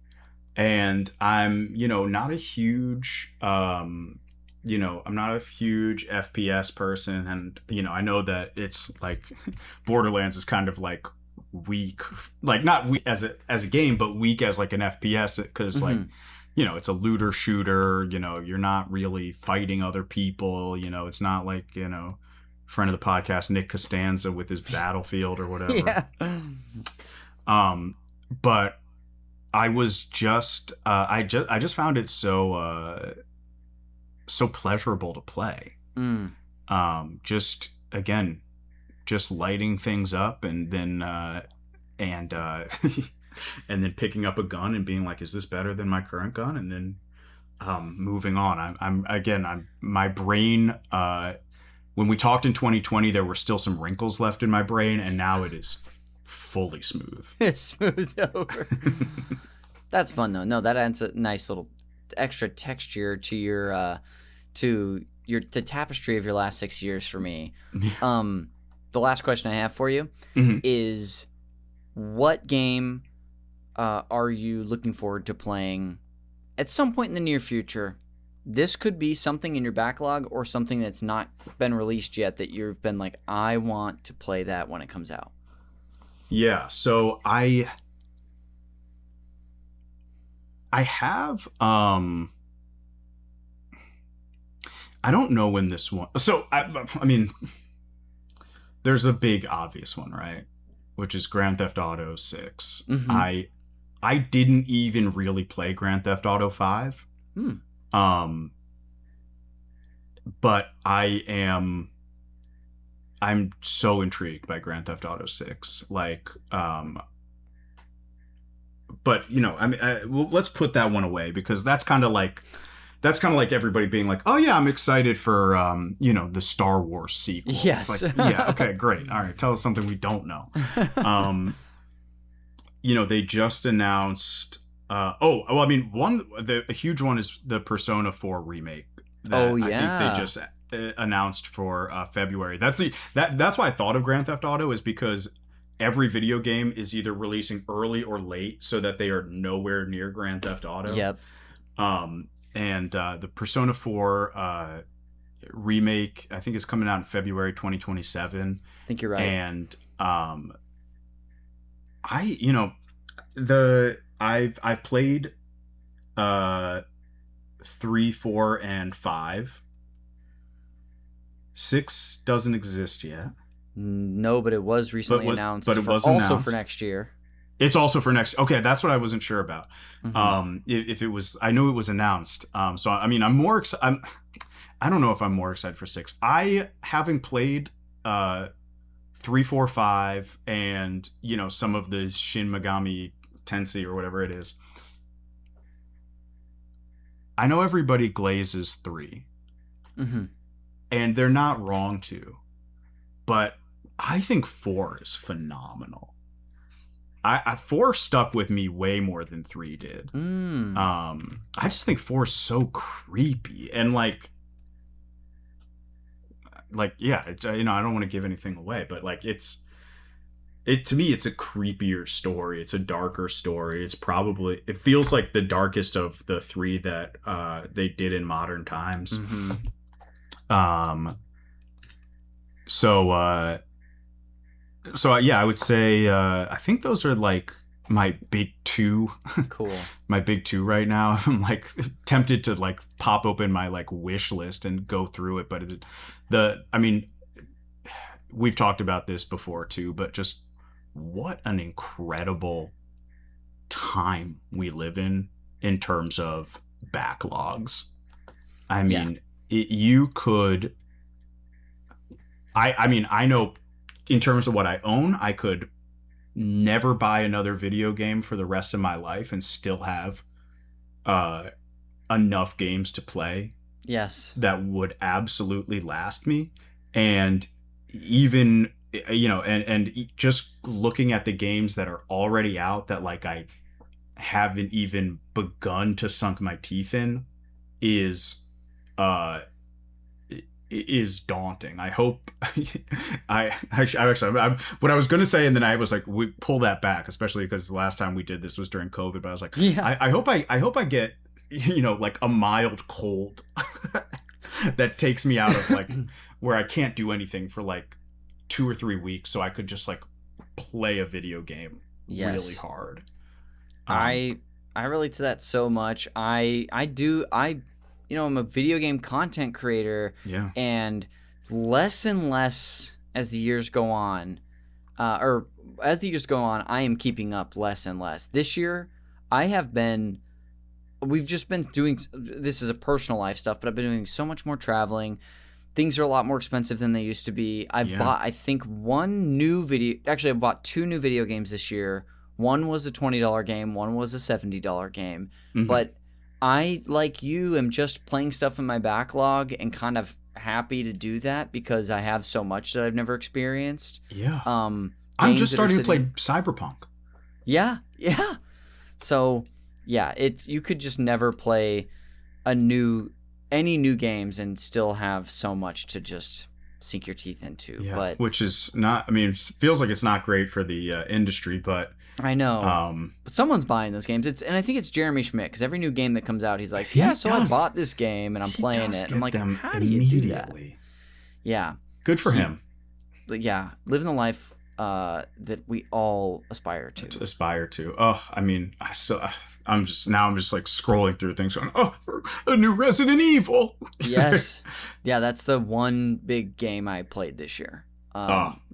And I'm not a huge I'm not a huge FPS person, and I know that it's Borderlands is kind of weak, not weak as a game, but weak as an FPS, because it's a looter shooter. You're not really fighting other people. It's not friend of the podcast Nick Costanza with his Battlefield or whatever. Yeah. But I was just I just found it so pleasurable to play. Just lighting things up, and then and then picking up a gun and being like, is this better than my current gun? And then moving on. I'm my brain, when we talked in 2020, there were still some wrinkles left in my brain, and now it is fully smooth. It's smoothed over. That's fun though. No, that adds a nice little extra texture to your the tapestry of your last 6 years for me. The last question I have for you is, what game are you looking forward to playing at some point in the near future? This could be something in your backlog or something that's not been released yet that you've been like, I want to play that when it comes out. Yeah, so I have I don't know when this one. So I mean, there's a big obvious one, right? Which is Grand Theft Auto 6. I didn't even really play Grand Theft Auto 5. But I'm so intrigued by Grand Theft Auto 6. but I mean, well, let's put that one away, because that's kind of like everybody being like, oh yeah, I'm excited for the Star Wars sequel. Yes. It's like, yeah, okay, great. All right, tell us something we don't know. They just announced. A huge one is the Persona 4 remake. That I think they just announced for February. That's why I thought of Grand Theft Auto, is because every video game is either releasing early or late, so that they are nowhere near Grand Theft Auto. Yep. And the Persona 4 remake, I think, is coming out in February 2027. I think you're right. And I've played 3, 4, and 5. 6 doesn't exist yet. No, but it was recently announced. But it was also for next year. It's also for next. Okay, that's what I wasn't sure about. Mm-hmm. If it was, I knew it was announced. So I mean, I'm more excited. I don't know if I'm more excited for 6. Having played 3, 4, 5, and some of the Shin Megami Tensei or whatever it is. I know everybody glazes 3, and they're not wrong to, but I think 4 is phenomenal. 4 stuck with me way more than 3 did. I just think 4 is so creepy, and like yeah, I don't want to give anything away, but like to me, it's a creepier story. It's a darker story. It feels like the darkest of the 3 that they did in modern times. So yeah, I would say I think those are like my big 2. Cool. My big 2 right now. I'm like tempted to like pop open my like wish list and go through it, but I mean, we've talked about this before too, but just what an incredible time we live in terms of backlogs. I mean, you could. I mean, I know. In terms of what I own, I could never buy another video game for the rest of my life and still have enough games to play. Yes. That would absolutely last me. And even, and just looking at the games that are already out that like I haven't even begun to sunk my teeth in is daunting. I hope I what I was going to say, and then I was like, we pull that back, especially because the last time we did this was during COVID, but I was like, I hope I get, like a mild cold that takes me out of like where I can't do anything for like 2 or 3 weeks, so I could just like play a video game really hard. I relate to that so much. I'm a video game content creator, and less and less as the years go on, I am keeping up less and less. This year, we've just been doing, this is a personal life stuff, but I've been doing so much more traveling. Things are a lot more expensive than they used to be. I've bought, I think, I bought 2 new video games this year. One was a $20 game, one was a $70 game, but I, like you, am just playing stuff in my backlog and kind of happy to do that because I have so much that I've never experienced. Yeah. I'm just starting to play Cyberpunk. Yeah. So, yeah, you could just never play any new games and still have so much to just sink your teeth into. Yeah, but which is not, I mean, it feels like it's not great for the industry, but I know. But someone's buying those games. And I think it's Jeremy Schmidt, because every new game that comes out, he's like, I bought this game and I'm playing it. And I'm like, how do you do that? Yeah. Good for him. Yeah. Living the life that we all aspire to. Oh, I mean, I'm just like scrolling through things going, a new Resident Evil. Yes. Yeah, that's the one big game I played this year.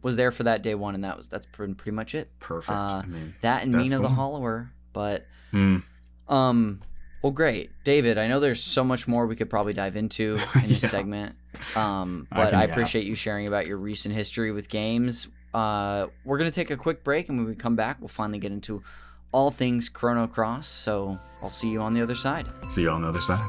Was there for that day one, and that's pretty much it. Perfect. I mean, that and Mina the Hollower, but well, great, David. I know there's so much more we could probably dive into in this segment, but I appreciate you sharing about your recent history with games. We're gonna take a quick break, and when we come back, we'll finally get into all things Chrono Cross. So I'll see you on the other side. See you on the other side.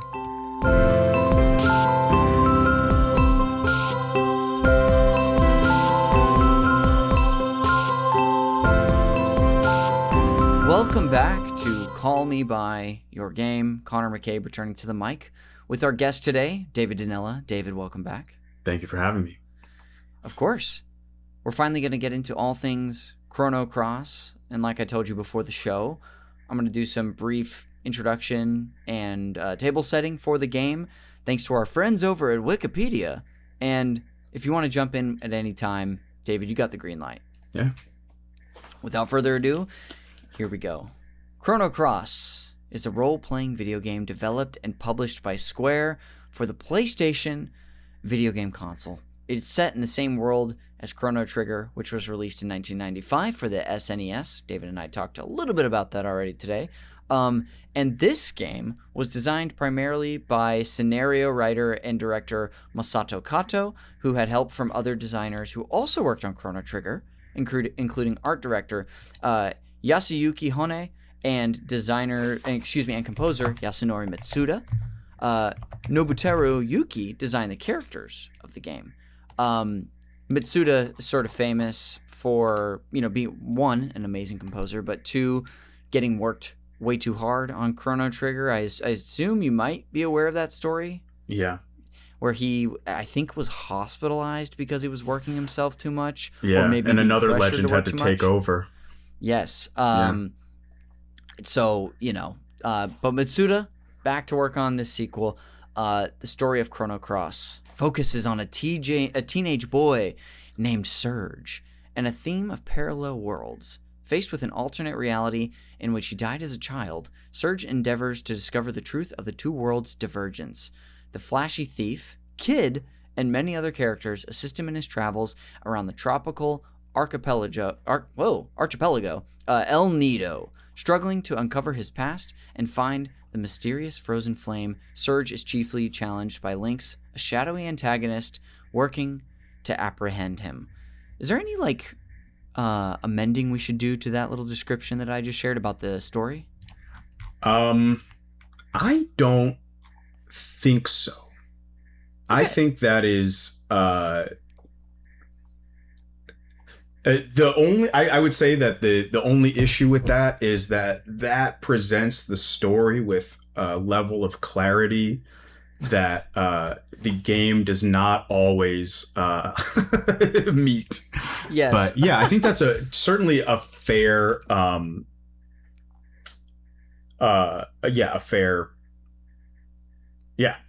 Welcome back to Call Me By Your Game. Connor McCabe returning to the mic with our guest today, David Donnella. David, welcome back. Thank you for having me. Of course. We're finally going to get into all things Chrono Cross. And like I told you before the show, I'm going to do some brief introduction and table setting for the game, thanks to our friends over at Wikipedia. And if you want to jump in at any time, David, you got the green light. Yeah. Without further ado, here we go. Chrono Cross is a role-playing video game developed and published by Square for the PlayStation video game console. It's set in the same world as Chrono Trigger, which was released in 1995 for the SNES. David and I talked a little bit about that already today. And this game was designed primarily by scenario writer and director Masato Kato, who had help from other designers who also worked on Chrono Trigger, including art director Yasuyuki Hone and and composer Yasunori Mitsuda. Nobuteru Yuki designed the characters of the game. Mitsuda is sort of famous for, being, one, an amazing composer, but two, getting worked way too hard on Chrono Trigger. I assume you might be aware of that story. Yeah. Where he, I think, was hospitalized because he was working himself too much. Yeah, or maybe and another pressured legend had to take over. Yes. So, but Mitsuda, back to work on this sequel. The story of Chrono Cross focuses on a teenage boy named Serge and a theme of parallel worlds. Faced with an alternate reality in which he died as a child, Serge endeavors to discover the truth of the two worlds' divergence. The flashy thief, Kid, and many other characters assist him in his travels around the tropical archipelago El Nido. Struggling to uncover his past and find the mysterious frozen flame, Serge is chiefly challenged by Lynx, a shadowy antagonist, working to apprehend him. Is there any, amending we should do to that little description that I just shared about the story? I don't think so. Okay. I think that is I would say that the only issue with that is that presents the story with a level of clarity that the game does not always meet. Yes. But yeah, I think that's certainly a fair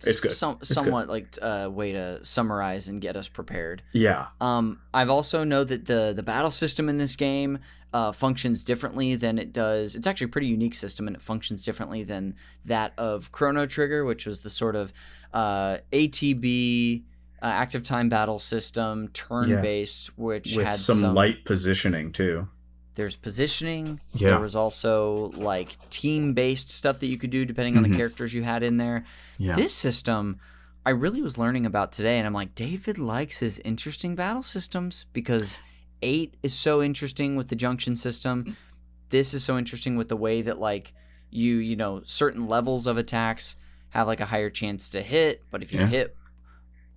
it's good. Somewhat good. Way to summarize and get us prepared. Yeah. I've also know that the battle system in this game functions differently than it does. It's actually a pretty unique system, and it functions differently than that of Chrono Trigger, which was the sort of ATB active time battle system, turn-based, which with had some light positioning too. There's positioning. Yeah. There was also team-based stuff that you could do depending on the characters you had in there. Yeah. This system, I really was learning about today, and I'm like, David likes his interesting battle systems because 8 is so interesting with the junction system. This is so interesting with the way that you certain levels of attacks have a higher chance to hit, but if you hit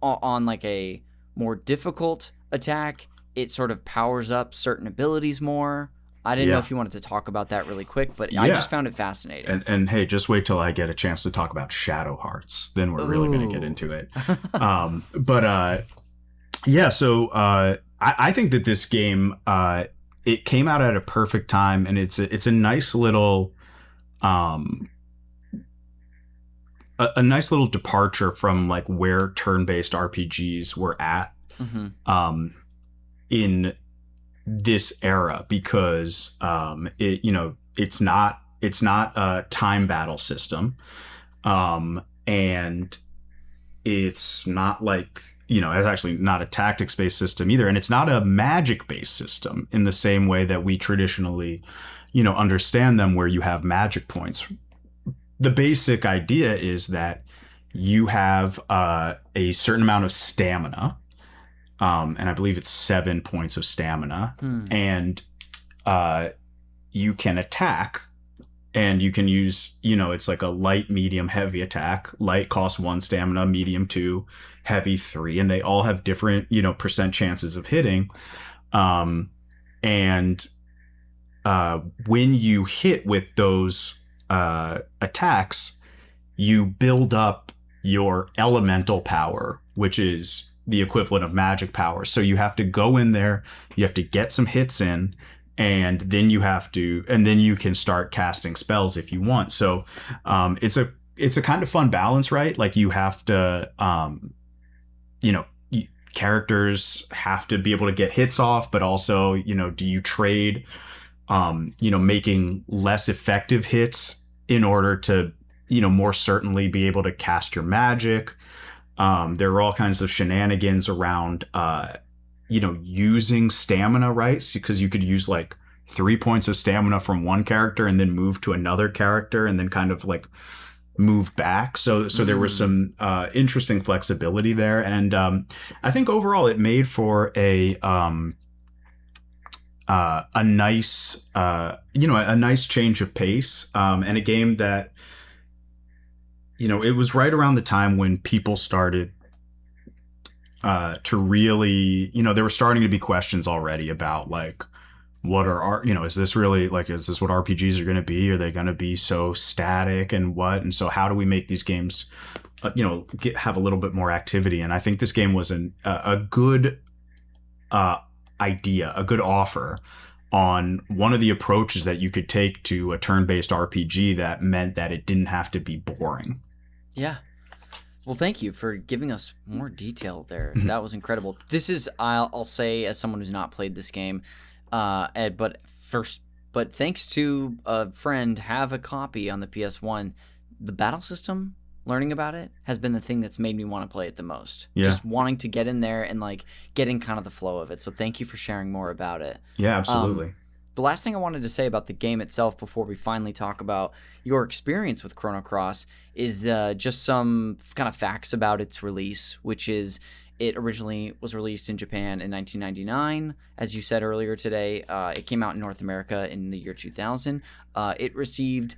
on a more difficult attack, it sort of powers up certain abilities more. I didn't know if you wanted to talk about that really quick, but I just found it fascinating. And hey, just wait till I get a chance to talk about Shadow Hearts. Then we're really going to get into it. So I think that this game, it came out at a perfect time, and it's a nice little a nice little departure from where turn-based RPGs were at. In this era, because it's not a time battle system, and it's not it's actually not a tactics based system either, and it's not a magic based system in the same way that we traditionally understand them, where you have magic points. The basic idea is that you have a certain amount of stamina. And I believe it's 7 points of stamina. And you can attack, and you can use, it's like a light, medium, heavy attack. Light costs 1 stamina, medium 2, heavy 3, and they all have different, percent chances of hitting. And when you hit with those attacks, you build up your elemental power, which is the equivalent of magic power. So you have to go in there, you have to get some hits in, and then you can start casting spells if you want. So it's a kind of fun balance, right? Like you have to, characters have to be able to get hits off, but also, do you trade, making less effective hits in order to, more certainly be able to cast your magic. There are all kinds of shenanigans around, using stamina, right? Because you could use like 3 points of stamina from one character and then move to another character and then kind of like move back. So there was some interesting flexibility there. And I think overall it made for a nice, a nice change of pace, and a game that, it was right around the time when people started to really, there were starting to be questions already about like, what are is this really like, is this what RPGs are going to be? Are they going to be so static and what? And so how do we make these games, have a little bit more activity? And I think this game was a good idea, a good offer on one of the approaches that you could take to a turn-based RPG that meant that it didn't have to be boring. Yeah. Well, thank you for giving us more detail there. That was incredible. This is, I'll say, as someone who's not played this game, Ed, but thanks to a friend, have a copy on the PS1. The battle system, learning about it, has been the thing that's made me want to play it the most. Yeah. Just wanting to get in there and like get in kind of the flow of it. So thank you for sharing more about it. Yeah, absolutely. The last thing I wanted to say about the game itself before we finally talk about your experience with Chrono Cross is just some kind of facts about its release, which is it originally was released in Japan in 1999. As you said earlier today, it came out in North America in the year 2000. It received,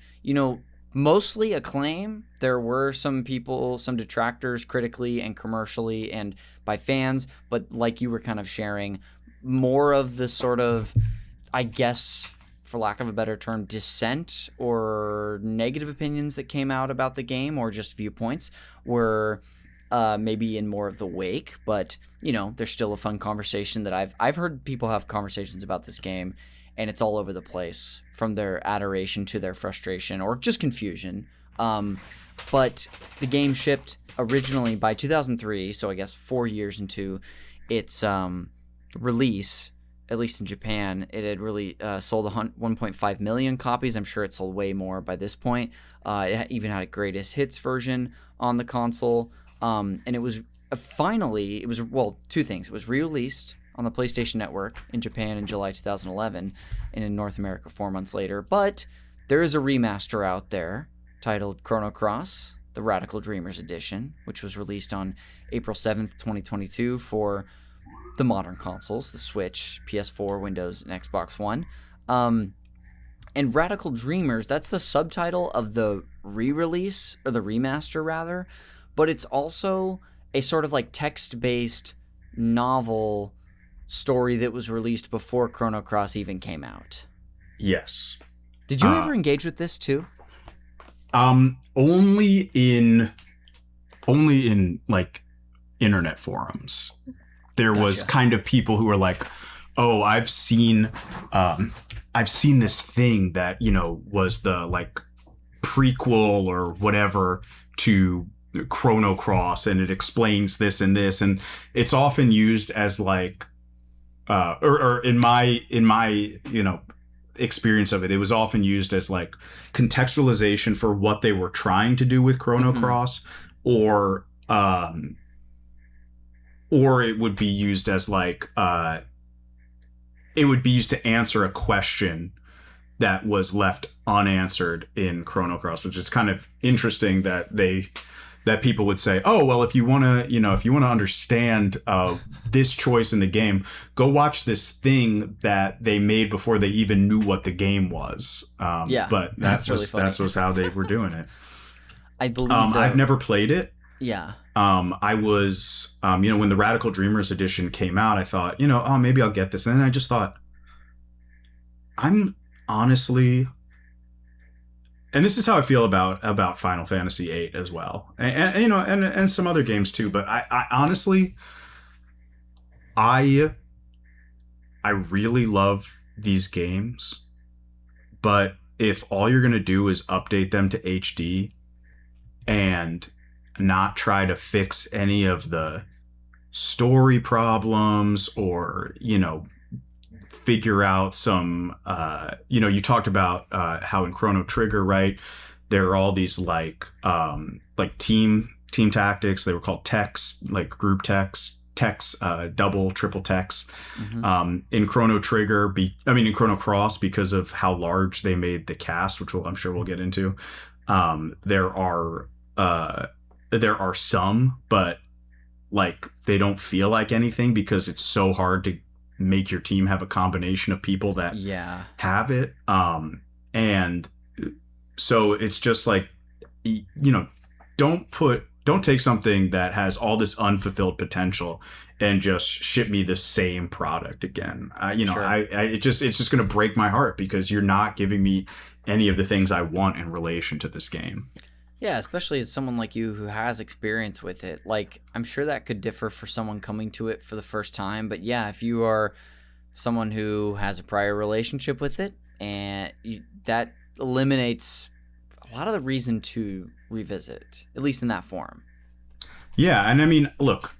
mostly acclaim. There were some people, some detractors critically and commercially and by fans, but like you were kind of sharing, more of the sort of, I guess, for lack of a better term, dissent or negative opinions that came out about the game, or just viewpoints, were maybe in more of the wake. But there's still a fun conversation that I've heard people have conversations about this game, and it's all over the place, from their adoration to their frustration or just confusion. But the game shipped originally by 2003, so I guess 4 years into its release. At least in Japan, it had really sold 1.5 million copies. I'm sure it sold way more by this point. It even had a greatest hits version on the console. And it was two things. It was re-released on the PlayStation Network in Japan in July 2011 and in North America 4 months later. But there is a remaster out there titled Chrono Cross, the Radical Dreamers Edition, which was released on April 7th, 2022 for the modern consoles, the Switch, PS4, Windows, and Xbox One. And Radical Dreamers, that's the subtitle of the re-release, or the remaster rather, but it's also a sort of like text-based novel story that was released before Chrono Cross even came out. Yes. Did you ever engage with this too? Only in like internet forums. There was kind of people who were like, oh, I've seen this thing that, was the like prequel or whatever to Chrono Cross, and it explains this and this. And it's often used as like, or in my, experience of it, it was often used as like contextualization for what they were trying to do with Chrono Cross, or it would be used as like, it would be used to answer a question that was left unanswered in Chrono Cross, which is kind of interesting that they that people would say, oh, well, if you want to understand this choice in the game, go watch this thing that they made before they even knew what the game was. But that was how they were doing it. I believe I've never played it. Yeah. I was, when the Radical Dreamers edition came out, I thought, oh, maybe I'll get this. And then I just thought, I'm honestly, and this is how I feel about Final Fantasy VIII as well, and some other games too. But I honestly, I really love these games, but if all you're gonna do is update them to HD and not try to fix any of the story problems or figure out some you talked about how in Chrono Trigger, right, there are all these like team tactics. They were called techs, like group techs, double, triple techs. Mm-hmm. In Chrono Trigger, in Chrono Cross, because of how large they made the cast, which I'm sure we'll get into, there are some, but like they don't feel like anything because it's so hard to make your team have a combination of people that have it. And so it's just like, don't take something that has all this unfulfilled potential and just ship me the same product again. Sure. It's just going to break my heart because you're not giving me any of the things I want in relation to this game. Yeah, especially as someone like you who has experience with it. Like, I'm sure that could differ for someone coming to it for the first time. But yeah, if you are someone who has a prior relationship with it, and that eliminates a lot of the reason to revisit it, at least in that form. Yeah, and look,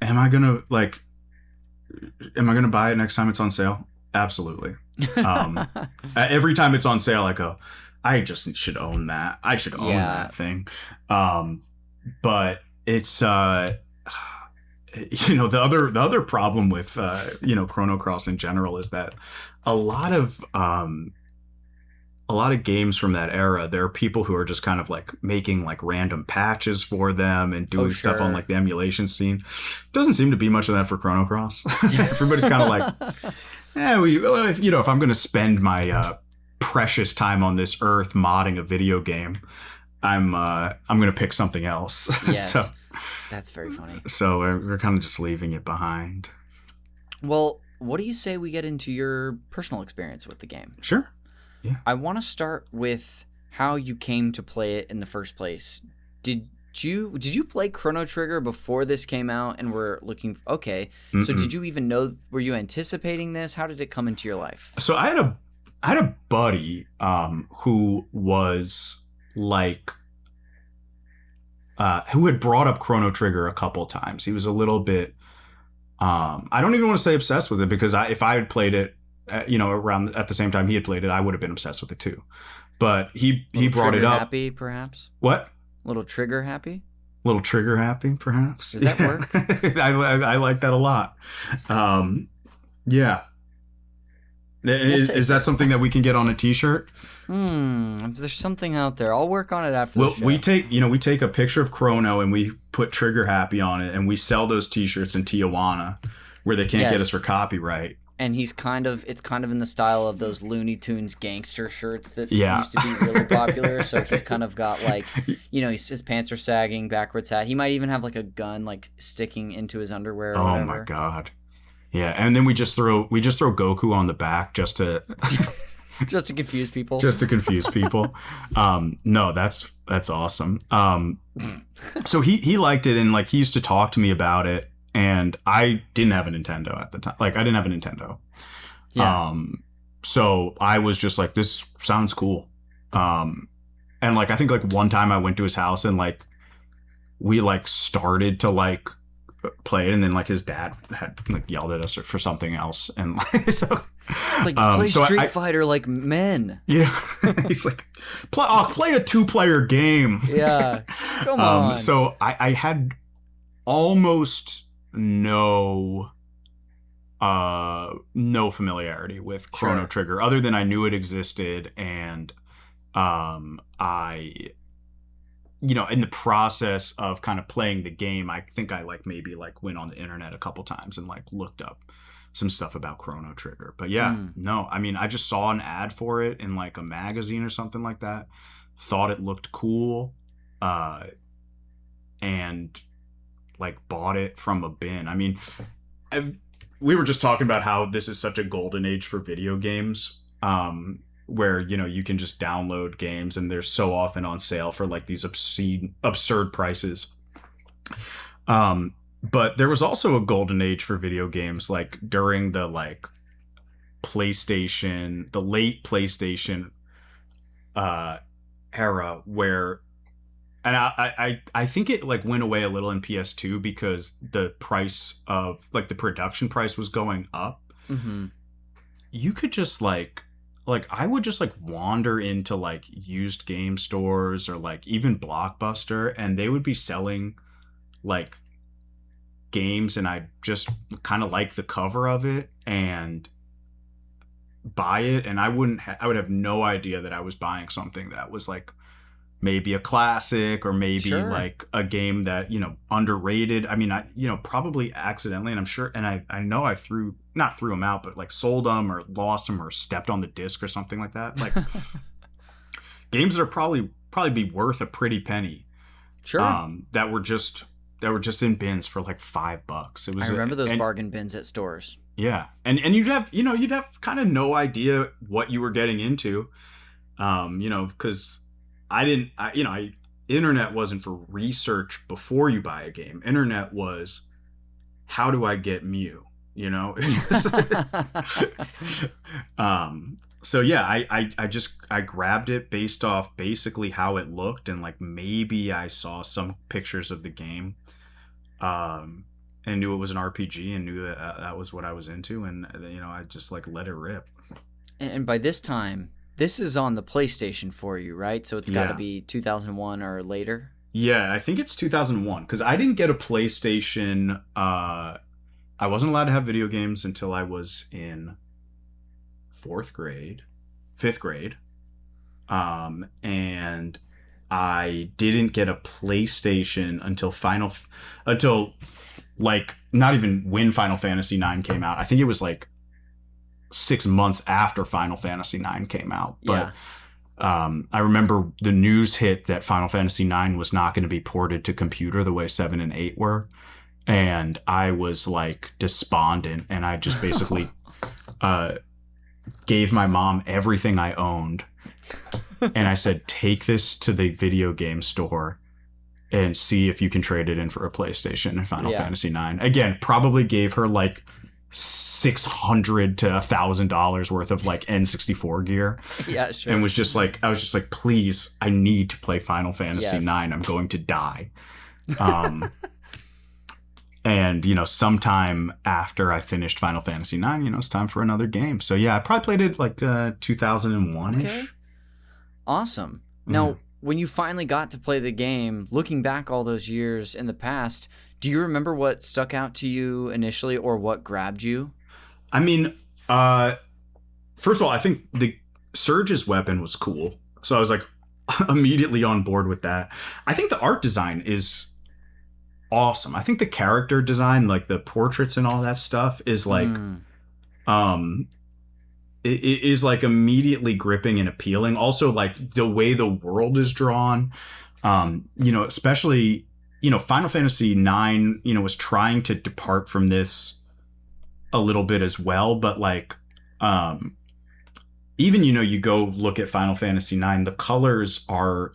am I gonna buy it next time it's on sale? Absolutely. Every time it's on sale, I go, I just should own that. I should own that thing. But it's the other problem with Chrono Cross in general is that a lot of games from that era, there are people who are just kind of like making like random patches for them and doing stuff on like the emulation scene. Doesn't seem to be much of that for Chrono Cross. Everybody's kind of like, if I'm going to spend my precious time on this earth modding a video game, I'm going to pick something else. Yes, so that's very funny. So we're kind of just leaving it behind. Well, what do you say we get into your personal experience with the game? Sure. Yeah. I want to start with how you came to play it in the first place. Did you play Chrono Trigger before this came out and were looking? Okay. Mm-mm. So did you even know? Were you anticipating this? How did it come into your life? So I had a buddy who was like who had brought up Chrono Trigger a couple times. He was a little bit I don't even want to say obsessed with it because if I had played it around at the same time he had played it, I would have been obsessed with it too. But he brought it up. Happy, perhaps? What? Little trigger happy? Little trigger happy, perhaps. Does that work? I like that a lot. Yeah. Is that something that we can get on a t-shirt? There's something out there. I'll work on it after the show. We take a picture of Chrono and we put trigger happy on it and we sell those t-shirts in Tijuana where they can't get us for copyright. And it's kind of in the style of those Looney Tunes gangster shirts that used to be really popular. So he's kind of got like, his pants are sagging, backwards hat. He might even have like a gun like sticking into his underwear or whatever. Oh my God. Yeah, and then we just throw Goku on the back just to just to confuse people. No, that's awesome. So he liked it and like he used to talk to me about it. And I didn't have a Nintendo at the time. Like, I didn't have a Nintendo. Yeah. So I was just like, this sounds cool. And like, I think like one time I went to his house and like, we like started to like play it. And then like his dad had like yelled at us for something else. And like, so. It's like, play Street Fighter like men. Yeah. He's like, play a 2-player game. Yeah. Come on. So I had almost no familiarity with Chrono Trigger other than I knew it existed and I in the process of kind of playing the game, I think I like maybe like went on the internet a couple times and like looked up some stuff about Chrono Trigger. But yeah, no, I mean, I just saw an ad for it in like a magazine or something like that. Thought it looked cool, and like bought it from a bin. I mean, we were just talking about how this is such a golden age for video games, where you can just download games and they're so often on sale for like these absurd prices. But there was also a golden age for video games like during the like the late PlayStation era, where, and I think it like went away a little in PS2 because the price of like the production price was going up. You could just like I would just like wander into like used game stores or like even Blockbuster, and they would be selling like games, and I just kind of like the cover of it and buy it, and I would have no idea that I was buying something that was like maybe a classic or maybe like a game that underrated. I mean, I probably accidentally, and I'm sure, and I know I not threw them out, but like sold them or lost them or stepped on the disc or something like that. Like games that are probably be worth a pretty penny. That were just in bins for like $5. It was. I remember those bargain bins at stores. Yeah, and you'd have kind of no idea what you were getting into, because internet wasn't for research before you buy a game. Internet was, how do I get Mew? So yeah, I grabbed it based off basically how it looked, and like maybe I saw some pictures of the game, and knew it was an RPG and knew that that was what I was into, and I just like let it rip. And by this time, this is on the PlayStation for you, right? So it's got to be 2001 or later? Yeah, I think it's 2001, because I didn't get a PlayStation. I wasn't allowed to have video games until I was in 5th grade. And I didn't get a PlayStation until like not even when Final Fantasy IX came out. I think it was like 6 months after Final Fantasy IX came out. But I remember the news hit that Final Fantasy IX was not going to be ported to computer the way 7 and 8 were. And I was like despondent, and I just basically gave my mom everything I owned. And I said, take this to the video game store and see if you can trade it in for a PlayStation and Final Fantasy IX. Again, probably gave her like $600 to $1,000 worth of like N64 gear. Yeah, sure. And I was just like, please, I need to play Final Fantasy IX. I'm going to die. And, sometime after I finished Final Fantasy IX, it's time for another game. So yeah, I probably played it like 2001-ish. Okay. Awesome. Now, when you finally got to play the game, looking back all those years in the past, do you remember what stuck out to you initially or what grabbed you? I mean, first of all, I think the Serge's weapon was cool. So I was like immediately on board with that. I think the art design is awesome. I think the character design, like the portraits and all that stuff, is like it is like immediately gripping and appealing. Also, like the way the world is drawn, especially Final Fantasy IX was trying to depart from this a little bit as well, but like even you go look at Final Fantasy IX, the colors are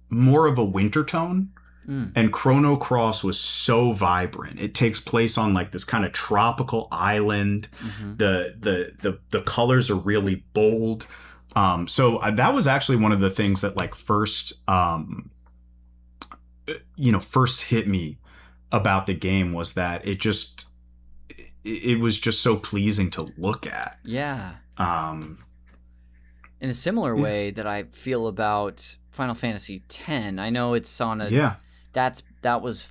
more of a winter tone. And Chrono Cross was so vibrant. It takes place on like this kind of tropical island. The colors are really bold. So that was actually one of the things that like first hit me about the game, was that it was just so pleasing to look at. Yeah. In a similar way that I feel about Final Fantasy X. I know it's on a that was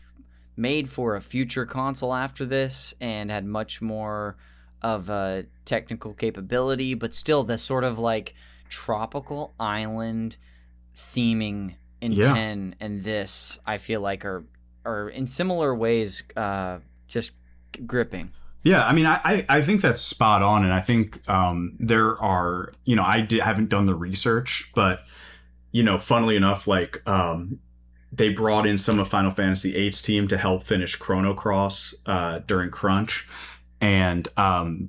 made for a future console after this and had much more of a technical capability, but still this sort of like tropical island theming in 10 and this, I feel like are in similar ways just gripping. Yeah, I mean, I think that's spot on, and I think there are, haven't done the research, but, funnily enough, like, they brought in some of Final Fantasy VIII's team to help finish Chrono Cross during crunch, and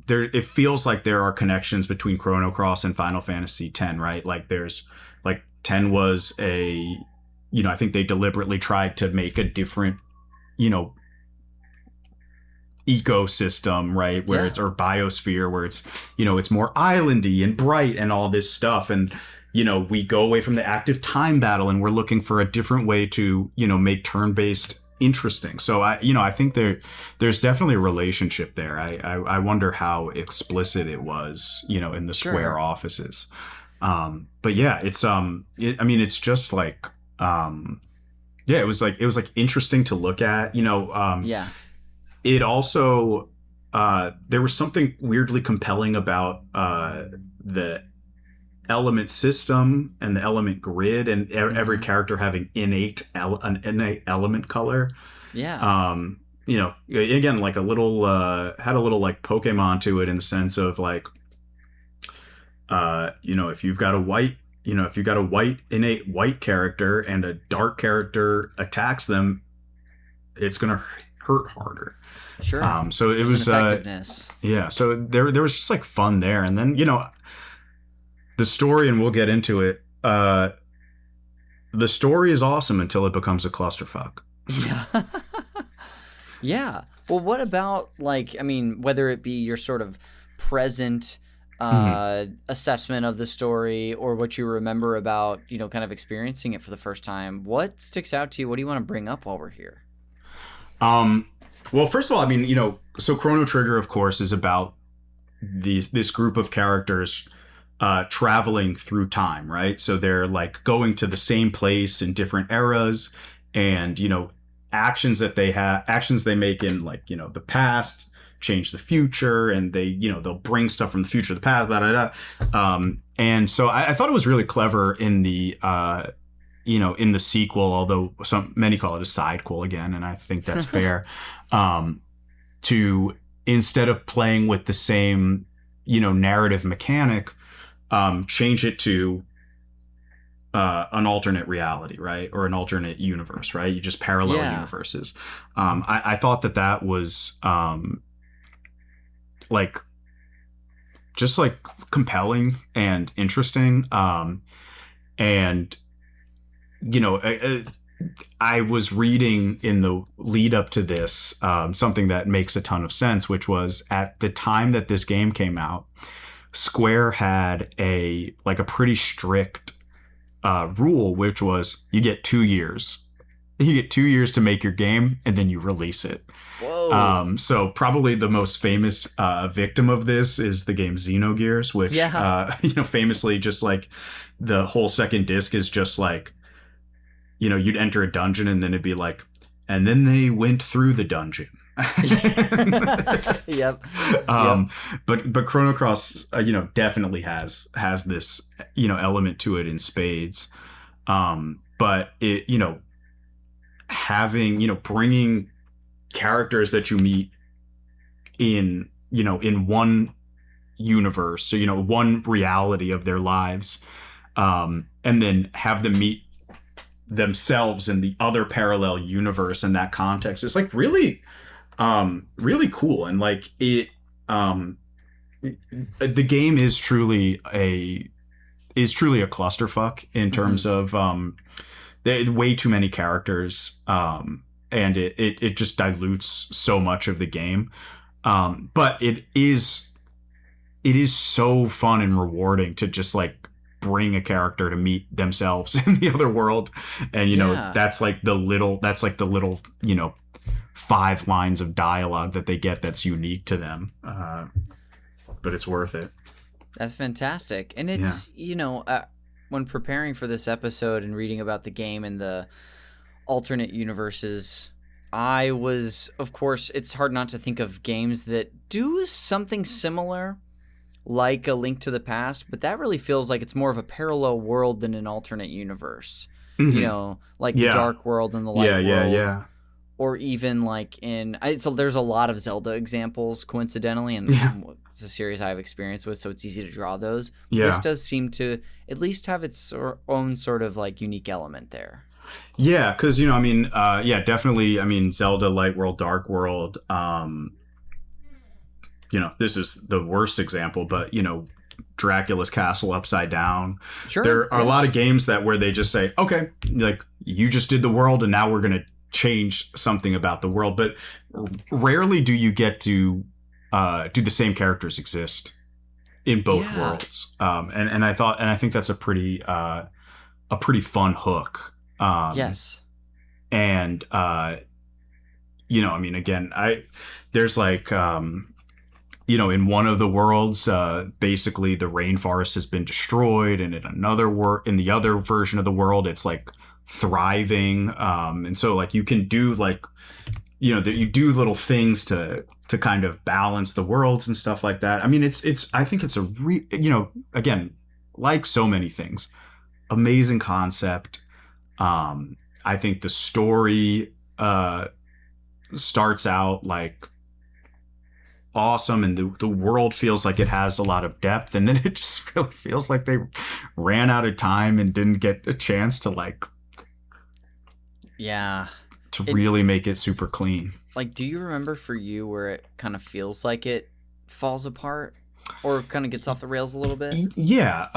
it feels like there are connections between Chrono Cross and Final Fantasy X, right? Like, there's, like, 10 was I think they deliberately tried to make a different, ecosystem, right, where it's, or biosphere, where it's, it's more islandy and bright and all this stuff, and we go away from the active time battle and we're looking for a different way to make turn-based interesting. So I think there's definitely a relationship there. I wonder how explicit it was in the Square offices, but yeah, it's it's just like it was like interesting to look at. It also, there was something weirdly compelling about the element system and the element grid, and every character having an innate element color. Yeah. Again, like a little, had a little like Pokemon to it, in the sense of like, if you've got a white innate white character and a dark character attacks them, it's going to hurt harder. Sure. So it was effectiveness. So there was just like fun there, and then the story, and we'll get into it. The story is awesome until it becomes a clusterfuck. Yeah. Yeah. Well, what about, like, I mean, whether it be your sort of present assessment of the story, or what you remember about kind of experiencing it for the first time, what sticks out to you? What do you want to bring up while we're here? Well, first of all, I mean, so Chrono Trigger, of course, is about this group of characters traveling through time, right? So they're like going to the same place in different eras, and actions they make in, like, the past change the future, and they they'll bring stuff from the future to the past, blah, blah, blah. And so I thought it was really clever in the in the sequel, although many call it a sidequel again, and I think that's fair, to, instead of playing with the same, narrative mechanic, change it to an alternate reality, right? Or an alternate universe, right? You just parallel universes. I thought that was like, just like compelling and interesting. And I was reading in the lead up to this something that makes a ton of sense, which was, at the time that this game came out, Square had a pretty strict rule, which was you get 2 years. You get 2 years to make your game, and then you release it. Whoa. So probably the most famous victim of this is the game Xenogears, which famously, just like, the whole second disc is just like, you'd enter a dungeon, and then it'd be like, and then they went through the dungeon. Yep. But Chrono Cross, definitely has this, element to it in spades. But it, having, bringing characters that you meet in one universe, so, one reality of their lives, and then have them meet themselves in the other parallel universe in that context, is like really cool. And like it, the game is truly a clusterfuck in terms of there are way too many characters, and it just dilutes so much of the game, but it is so fun and rewarding to just like bring a character to meet themselves in the other world, and that's like the little 5 lines of dialogue that they get that's unique to them, but it's worth it. That's fantastic. And it's when preparing for this episode and reading about the game and the alternate universes, I was, of course, it's hard not to think of games that do something similar, like A Link to the Past, but that really feels like it's more of a parallel world than an alternate universe. Mm-hmm. You know, like the Dark World and the Light World. Yeah. Or even like so there's a lot of Zelda examples, coincidentally, and it's a series I have experience with, so it's easy to draw those. Yeah. This does seem to at least have its own sort of like unique element there. Yeah, because, you know, I mean, definitely, I mean, Zelda, Light World, Dark World, you know, this is the worst example, but, you know, Dracula's Castle Upside Down. Sure. There are a lot of games where they just say, okay, like, you just did the world and now we're going to change something about the world. But rarely do you get to do the same characters exist in both worlds. And I think that's a pretty fun hook. Yes. And, you know, I mean, again, there's like, you know, in one of the worlds, basically the rainforest has been destroyed, and in in the other version of the world, it's like thriving. And so like you can do like, you know, you do little things to kind of balance the worlds and stuff like that. I mean, I think it's you know, again, like so many things, amazing concept. I think the story starts out like awesome, and the world feels like it has a lot of depth, and then it just really feels like they ran out of time and didn't get a chance to like really make it super clean. Like, do you remember for you where it kind of feels like it falls apart or kind of gets off the rails a little bit? Yeah.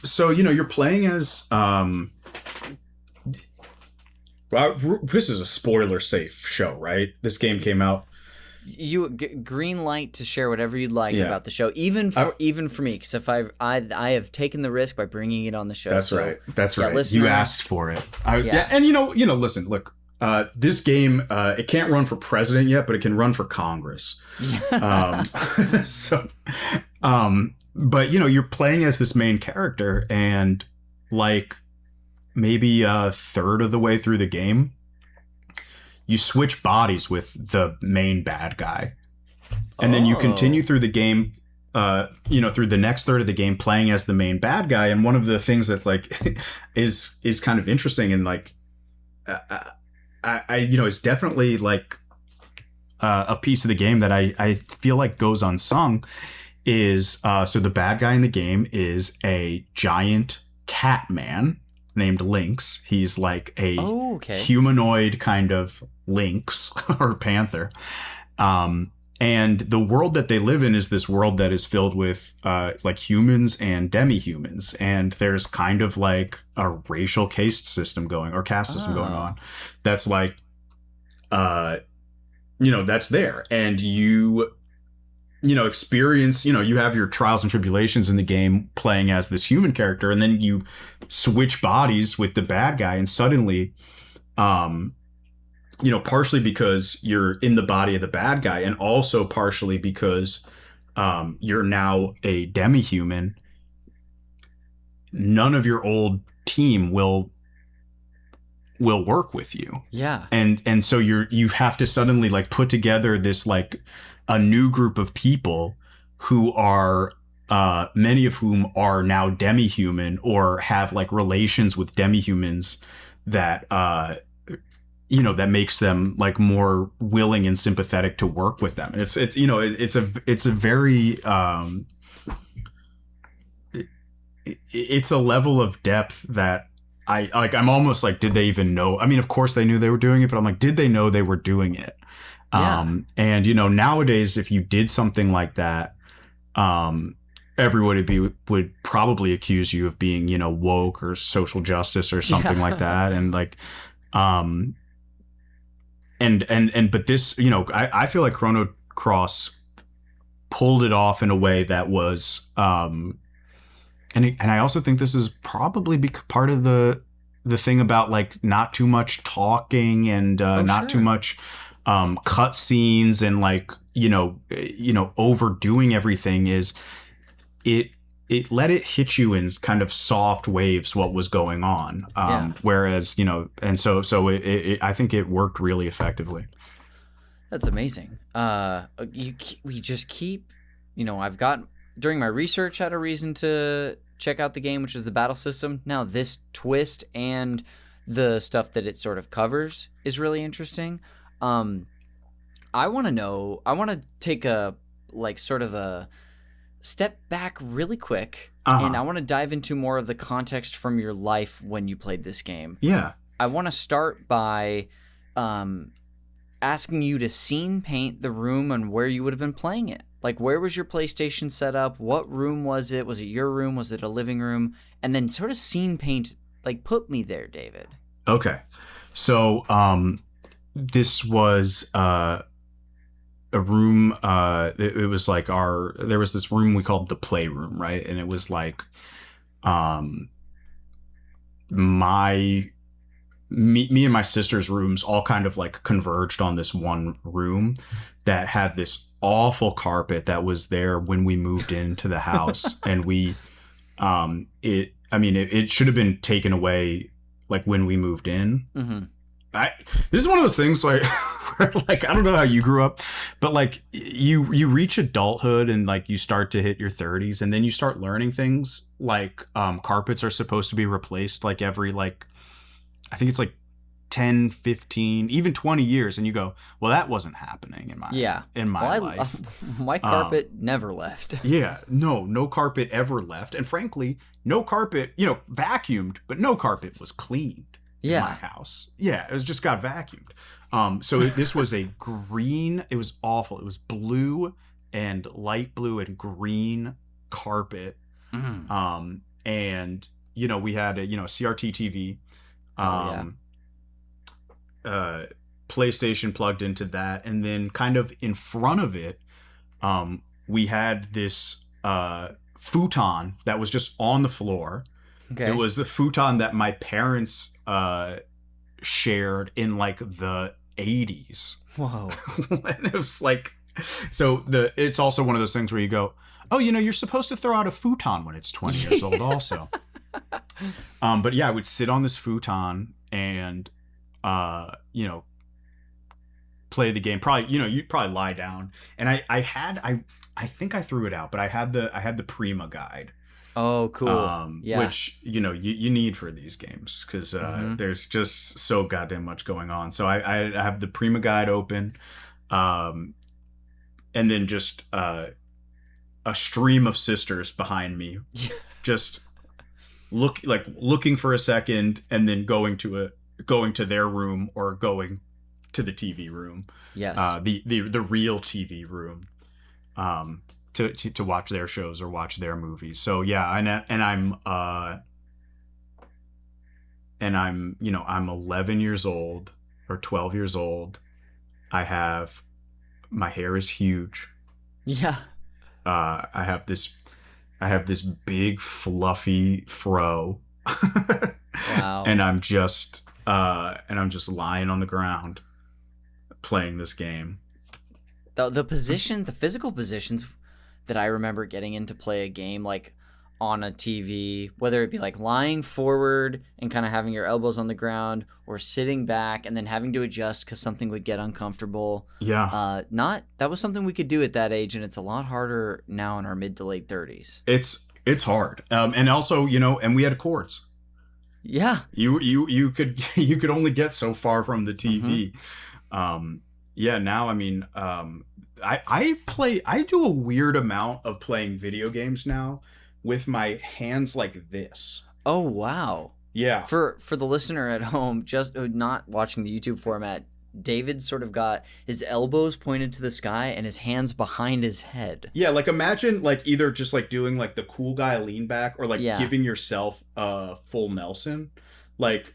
So, you know, you're playing as this is a spoiler safe show, right? This game came out. You green light to share whatever you'd like about the show, even for me, because if I have taken the risk by bringing it on the show. That's right. Listeners, you asked for it. And you know, listen, look, this game it can't run for president yet, but it can run for Congress. But you know, you're playing as this main character, and like maybe a third of the way through the game, you switch bodies with the main bad guy. And then you continue through the game, you know, through the next third of the game playing as the main bad guy. And one of the things that like is kind of interesting and like, I you know, it's definitely like a piece of the game that I feel like goes unsung is, so the bad guy in the game is a giant cat man named Lynx. He's like a humanoid kind of lynx or panther. And the world that they live in is this world that is filled with like humans and demi-humans. And there's kind of like a racial caste system going on. That's like, you know, that's there. And you know, experience, you know, you have your trials and tribulations in the game playing as this human character, and then you switch bodies with the bad guy, and suddenly, you know, partially because you're in the body of the bad guy, and also partially because you're now a demi-human, none of your old team will work with you. Yeah. And so you have to suddenly like put together this like a new group of people who are many of whom are now demi-human or have like relations with demi-humans that you know, that makes them like more willing and sympathetic to work with them. And it's you know, it's a very it's a level of depth that I'm almost like, did they even know? I mean, of course they knew they were doing it, but I'm like, did they know they were doing it? Yeah. And you know, nowadays, if you did something like that, everyone would probably accuse you of being, you know, woke or social justice or something like that. And like, and but this, you know, I feel like Chrono Cross pulled it off in a way that was, and I also think this is probably part of the thing about like not too much talking and not too much cut scenes and like, you know, overdoing everything is it let it hit you in kind of soft waves what was going on. Whereas, you know, and so I think it worked really effectively. That's amazing. We just keep, you know, I've got during my research had a reason to check out the game, which is the battle system. Now this twist and the stuff that it sort of covers is really interesting. I want to take a sort of a step back really quick, and I want to dive into more of the context from your life when you played this game. Yeah. I want to start by asking you to scene paint the room and where you would have been playing it. Like, where was your PlayStation set up? What room was it? Was it your room? Was it a living room? And then sort of scene paint, like, put me there, David. Okay. So this was a room, it was like there was this room we called the playroom, right? And it was like me and my sister's rooms all kind of like converged on this one room that had this awful carpet that was there when we moved into the house. And it should have been taken away like when we moved in. Mm-hmm. This is one of those things where like, I don't know how you grew up, but like you reach adulthood and like you start to hit your 30s, and then you start learning things like carpets are supposed to be replaced like every like, I think it's like 10, 15, even 20 years. And you go, well, that wasn't happening in my life. My carpet never left. Yeah, no carpet ever left. And frankly, no carpet, vacuumed, but no carpet was cleaned. In my house. Yeah, it was just got vacuumed. So this was a green, it was awful. It was blue and light blue and green carpet. Mm-hmm. And we had a CRT TV. PlayStation plugged into that, and then kind of in front of it, we had this futon that was just on the floor. Okay. It was the futon that my parents shared in like the 80s. Whoa. And it was like, so it's also one of those things where you go, oh, you're supposed to throw out a futon when it's 20 years old also. But yeah, I would sit on this futon and, play the game. Probably, you'd probably lie down. And I think I threw it out, but I had the Prima guide. Oh, cool. Yeah. Which, you need for these games because there's just so goddamn much going on. So I have the Prima guide open, and then just a stream of sisters behind me, just looking for a second, and then going to their room or going to the TV room. Yes. The real TV room. To watch their shows or watch their movies. So yeah, I'm 11 years old or 12 years old. My hair is huge. Yeah. I have this big fluffy fro. Wow. And I'm just lying on the ground playing this game. The physical positions that I remember getting in to play a game like on a TV, whether it be like lying forward and kind of having your elbows on the ground, or sitting back and then having to adjust because something would get uncomfortable. Yeah. That was something we could do at that age, and it's a lot harder now in our mid to late 30s. It's hard. And also, and we had cords. Yeah. You could only get so far from the TV. Mm-hmm. Yeah, now I do a weird amount of playing video games now with my hands like this. Oh, wow. Yeah. For the listener at home, just not watching the YouTube format, David sort of got his elbows pointed to the sky and his hands behind his head. Yeah, like imagine like either just like doing like the cool guy lean back, or like giving yourself a full Nelson. Like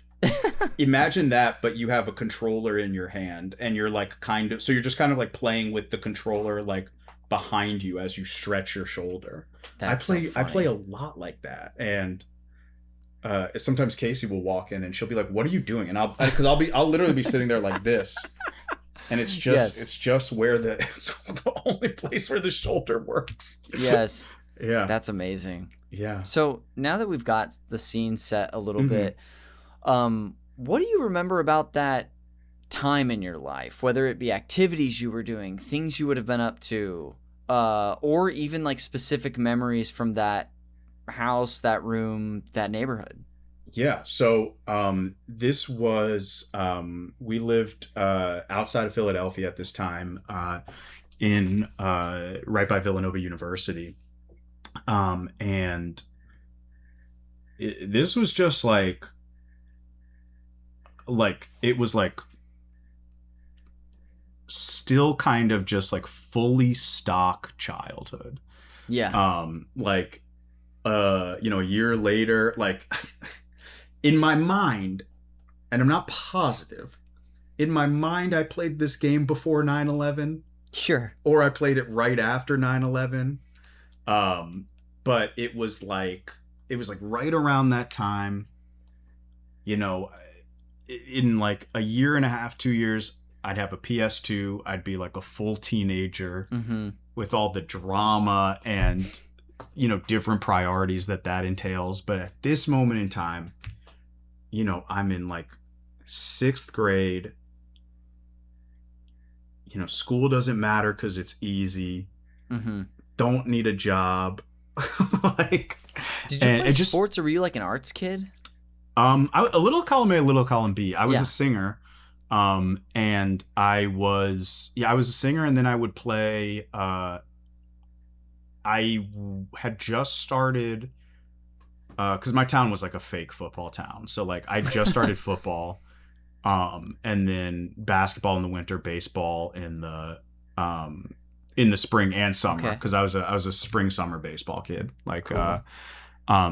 imagine that, but you have a controller in your hand and you're like so you're just kind of like playing with the controller like behind you as you stretch your shoulder. I play a lot like that, and sometimes Casey will walk in and she'll be like, "What are you doing?" And I'll literally be sitting there like this, and it's just where it's the only place where the shoulder works. Yes. Yeah. That's amazing. Yeah. So now that we've got the scene set a little bit, what do you remember about that time in your life? Whether it be activities you were doing, things you would have been up to, or even like specific memories from that house, that room, that neighborhood? Yeah. So this was we lived outside of Philadelphia at this time, in right by Villanova University, and this was just like it was like still kind of just like fully stock childhood. Yeah. Like a year later, like in my mind, and I'm not positive, in my mind I played this game before 9/11, Sure. or I played it right after 9/11. But it was like right around that time, in like a year and a half, 2 years, I'd have a PS2. I'd be like a full teenager with all the drama and, different priorities that entails. But at this moment in time, I'm in like 6th grade. School doesn't matter because it's easy. Don't need a job. Like, did you play sports, or were you like an arts kid? A little column A, a little column B. I was a singer, and I was a singer, and then I would play. I had just started, because my town was like a fake football town, so like I just started football, and then basketball in the winter, baseball in the spring and summer, because I was a spring summer baseball kid, like cool.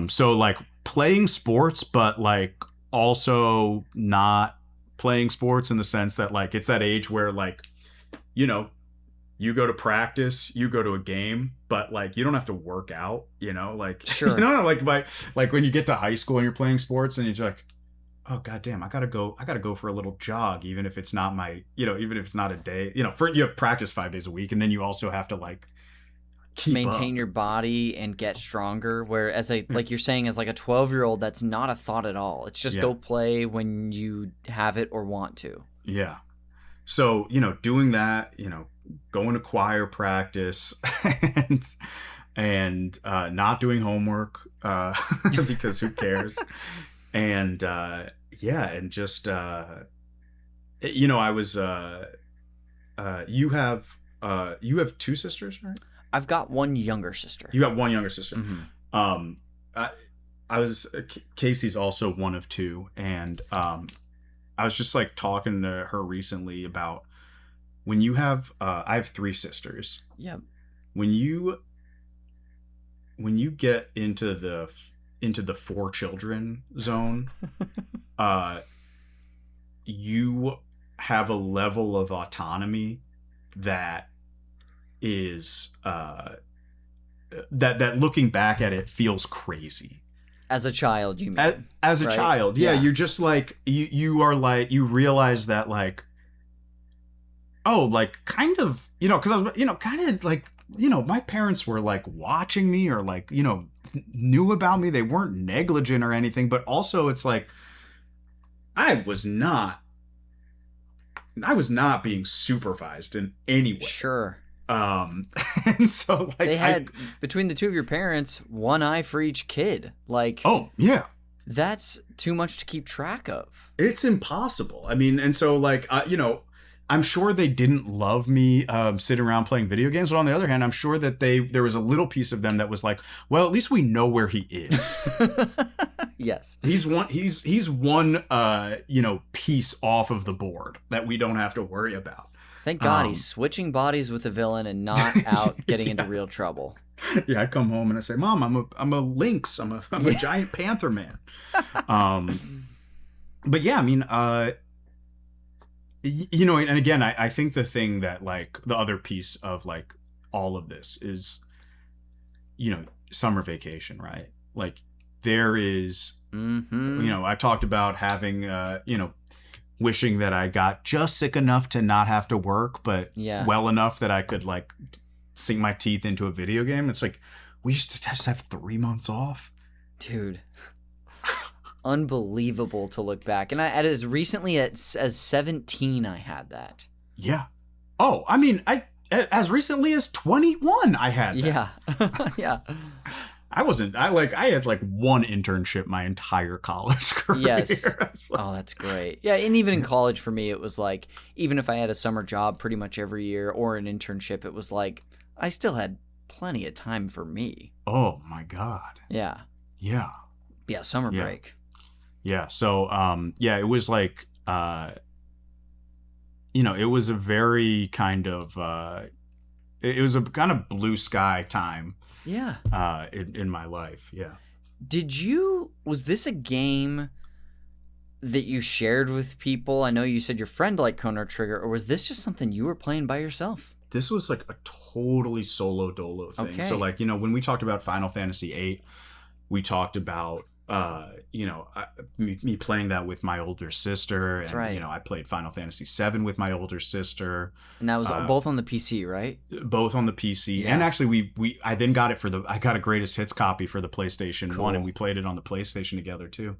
So like playing sports, but like also not playing sports in the sense that like it's that age where like, you go to practice, you go to a game, but like you don't have to work out, like sure. Like when you get to high school and you're playing sports and you're like, oh goddamn, I gotta go for a little jog, even if it's not even if it's not a day, you have practice 5 days a week, and then you also have to like maintain your body and get stronger. Whereas like you're saying, as like a 12-year-old, that's not a thought at all. It's just go play when you have it or want to. Yeah. So, doing that, going to choir practice and not doing homework, because who cares? And and just I was you have 2 sisters, right? I've got one younger sister. You got one younger sister. I was Casey's also one of 2, and I was just like talking to her recently about when you have I have 3 sisters. Yeah. When you get into the 4 children zone, you have a level of autonomy that is that looking back at it feels crazy. As a child, you mean? As a child, yeah. You're just like you are like, you realize that like, oh, like kind of, because I was, kind of like, my parents were like watching me, or like, knew about me. They weren't negligent or anything, but also it's like I was not being supervised in any way. Sure. And so like they had between the 2 of your parents, one eye for each kid. Like, oh yeah, that's too much to keep track of. It's impossible. I mean, and so like, I'm sure they didn't love me sitting around playing video games, but on the other hand, I'm sure that there was a little piece of them that was like, well, at least we know where he is. Yes. He's one piece off of the board that we don't have to worry about. Thank God he's switching bodies with the villain and not out getting into real trouble. Yeah, I come home and I say, Mom, I'm a lynx. I'm a giant panther man. But yeah, I mean, and again, I think the thing that like the other piece of like all of this is, summer vacation, right? Like there is, I talked about having, wishing that I got just sick enough to not have to work, but well enough that I could like sink my teeth into a video game. It's like, we used to just have 3 months off. Dude. Unbelievable to look back. And as recently as 17, I had that. Yeah. Oh, I mean, as recently as 21, I had that. Yeah. Yeah. I had like one internship my entire college career. Yes. So- Oh, that's great. Yeah, and even in college for me, it was like, even if I had a summer job pretty much every year or an internship, it was like, I still had plenty of time for me. Oh my God. Yeah. Yeah. Yeah, summer Yeah. break. Yeah. So, yeah, it was like, it was a very kind of, it was a kind of blue sky time. Yeah. In my life. Yeah. Was this a game that you shared with people? I know you said your friend liked Chrono Trigger, or was this just something you were playing by yourself? This was like a totally solo dolo thing. Okay. So like, when we talked about Final Fantasy VIII, we talked about, me playing that with my older sister. That's and, right. I played Final Fantasy VII with my older sister. And that was both on the PC, right? Both on the PC. Yeah. And actually I then got it I got a greatest hits copy for the PlayStation 1, and we played it on the PlayStation together too.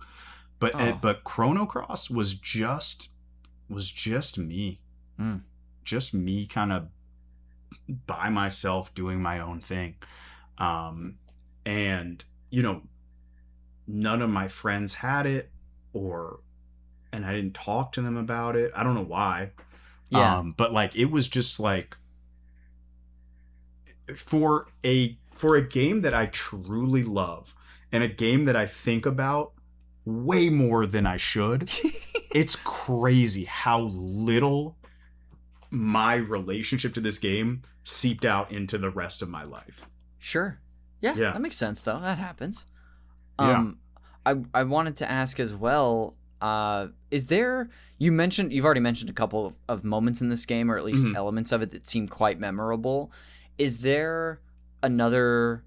But Chrono Cross was just me. Just me kind of by myself doing my own thing. And none of my friends had it, and I didn't talk to them about it. I don't know why. Yeah. But like, it was just like, for a game that I truly love, and a game that I think about way more than I should, it's crazy how little my relationship to this game seeped out into the rest of my life. Sure. Yeah, that makes sense though. That happens. I wanted to ask as well, you've already mentioned a couple of moments in this game, or at least elements of it that seem quite memorable. Is there another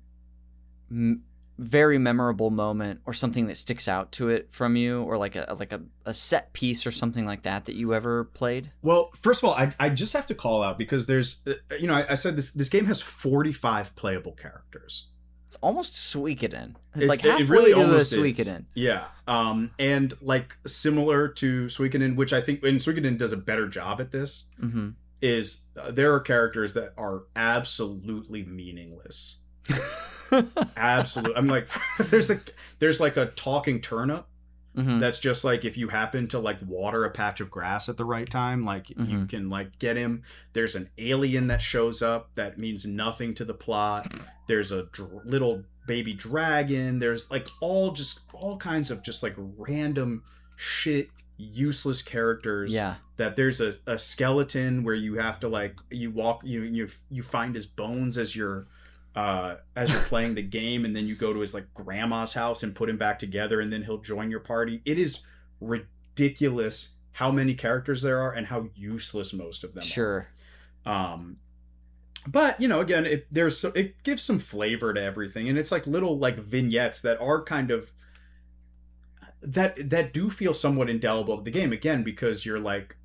very memorable moment or something that sticks out to it from you, or like a set piece or something like that you ever played? Well, first of all, I just have to call out, because there's, I said this game has 45 playable characters. It's almost Suikoden. It's like halfway it really to almost the Suikoden. Yeah. And like similar to Suikoden, which I think Suikoden does a better job at this, is there are characters that are absolutely meaningless. Absolutely. I'm like, there's like a talking turnip. That's just like, if you happen to like water a patch of grass at the right time, like you can like get him. There's an alien that shows up that means nothing to the plot. There's a little baby dragon. There's like all kinds of just like random shit, useless characters. Yeah. That there's a skeleton where you have to like, you walk, you find his bones as you're playing the game, and then you go to his like grandma's house and put him back together, and then he'll join your party. It is ridiculous how many characters there are and how useless most of them Sure. are. But again, it gives some flavor to everything, and it's like little like vignettes that are kind of that do feel somewhat indelible to the game, again, because you're like,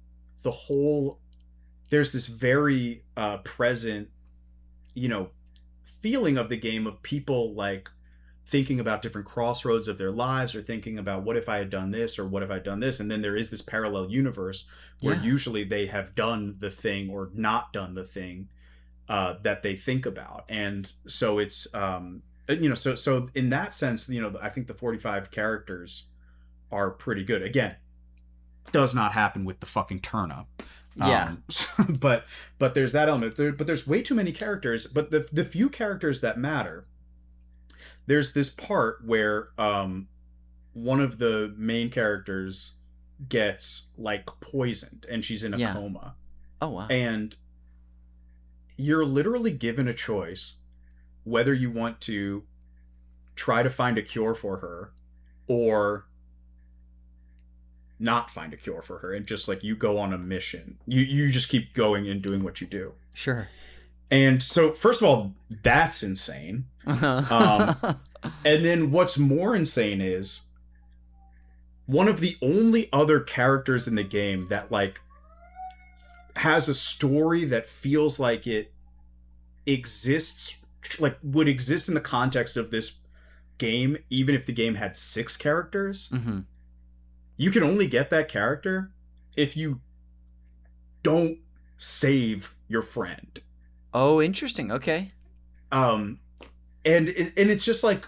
there's this very present feeling of the game of people like thinking about different crossroads of their lives, or thinking about, what if I had done this, or what if I'd done this, and then there is this parallel universe where usually they have done the thing or not done the thing that they think about. And so it's so in that sense, I think the 45 characters are pretty good. Again, does not happen with the fucking turnip. But there's that element there, but there's way too many characters. But the few characters that matter, there's this part where one of the main characters gets like poisoned, and she's in a coma. Oh wow. And you're literally given a choice whether you want to try to find a cure for her, or not find a cure for her, and just like, you go on a mission. You just keep going and doing what you do. Sure. And so, first of all, that's insane. And then what's more insane is, one of the only other characters in the game that like has a story that feels like it exists, like would exist in the context of this game, even if the game had 6 characters. You can only get that character if you don't save your friend. Oh, interesting. Okay. And it's just like,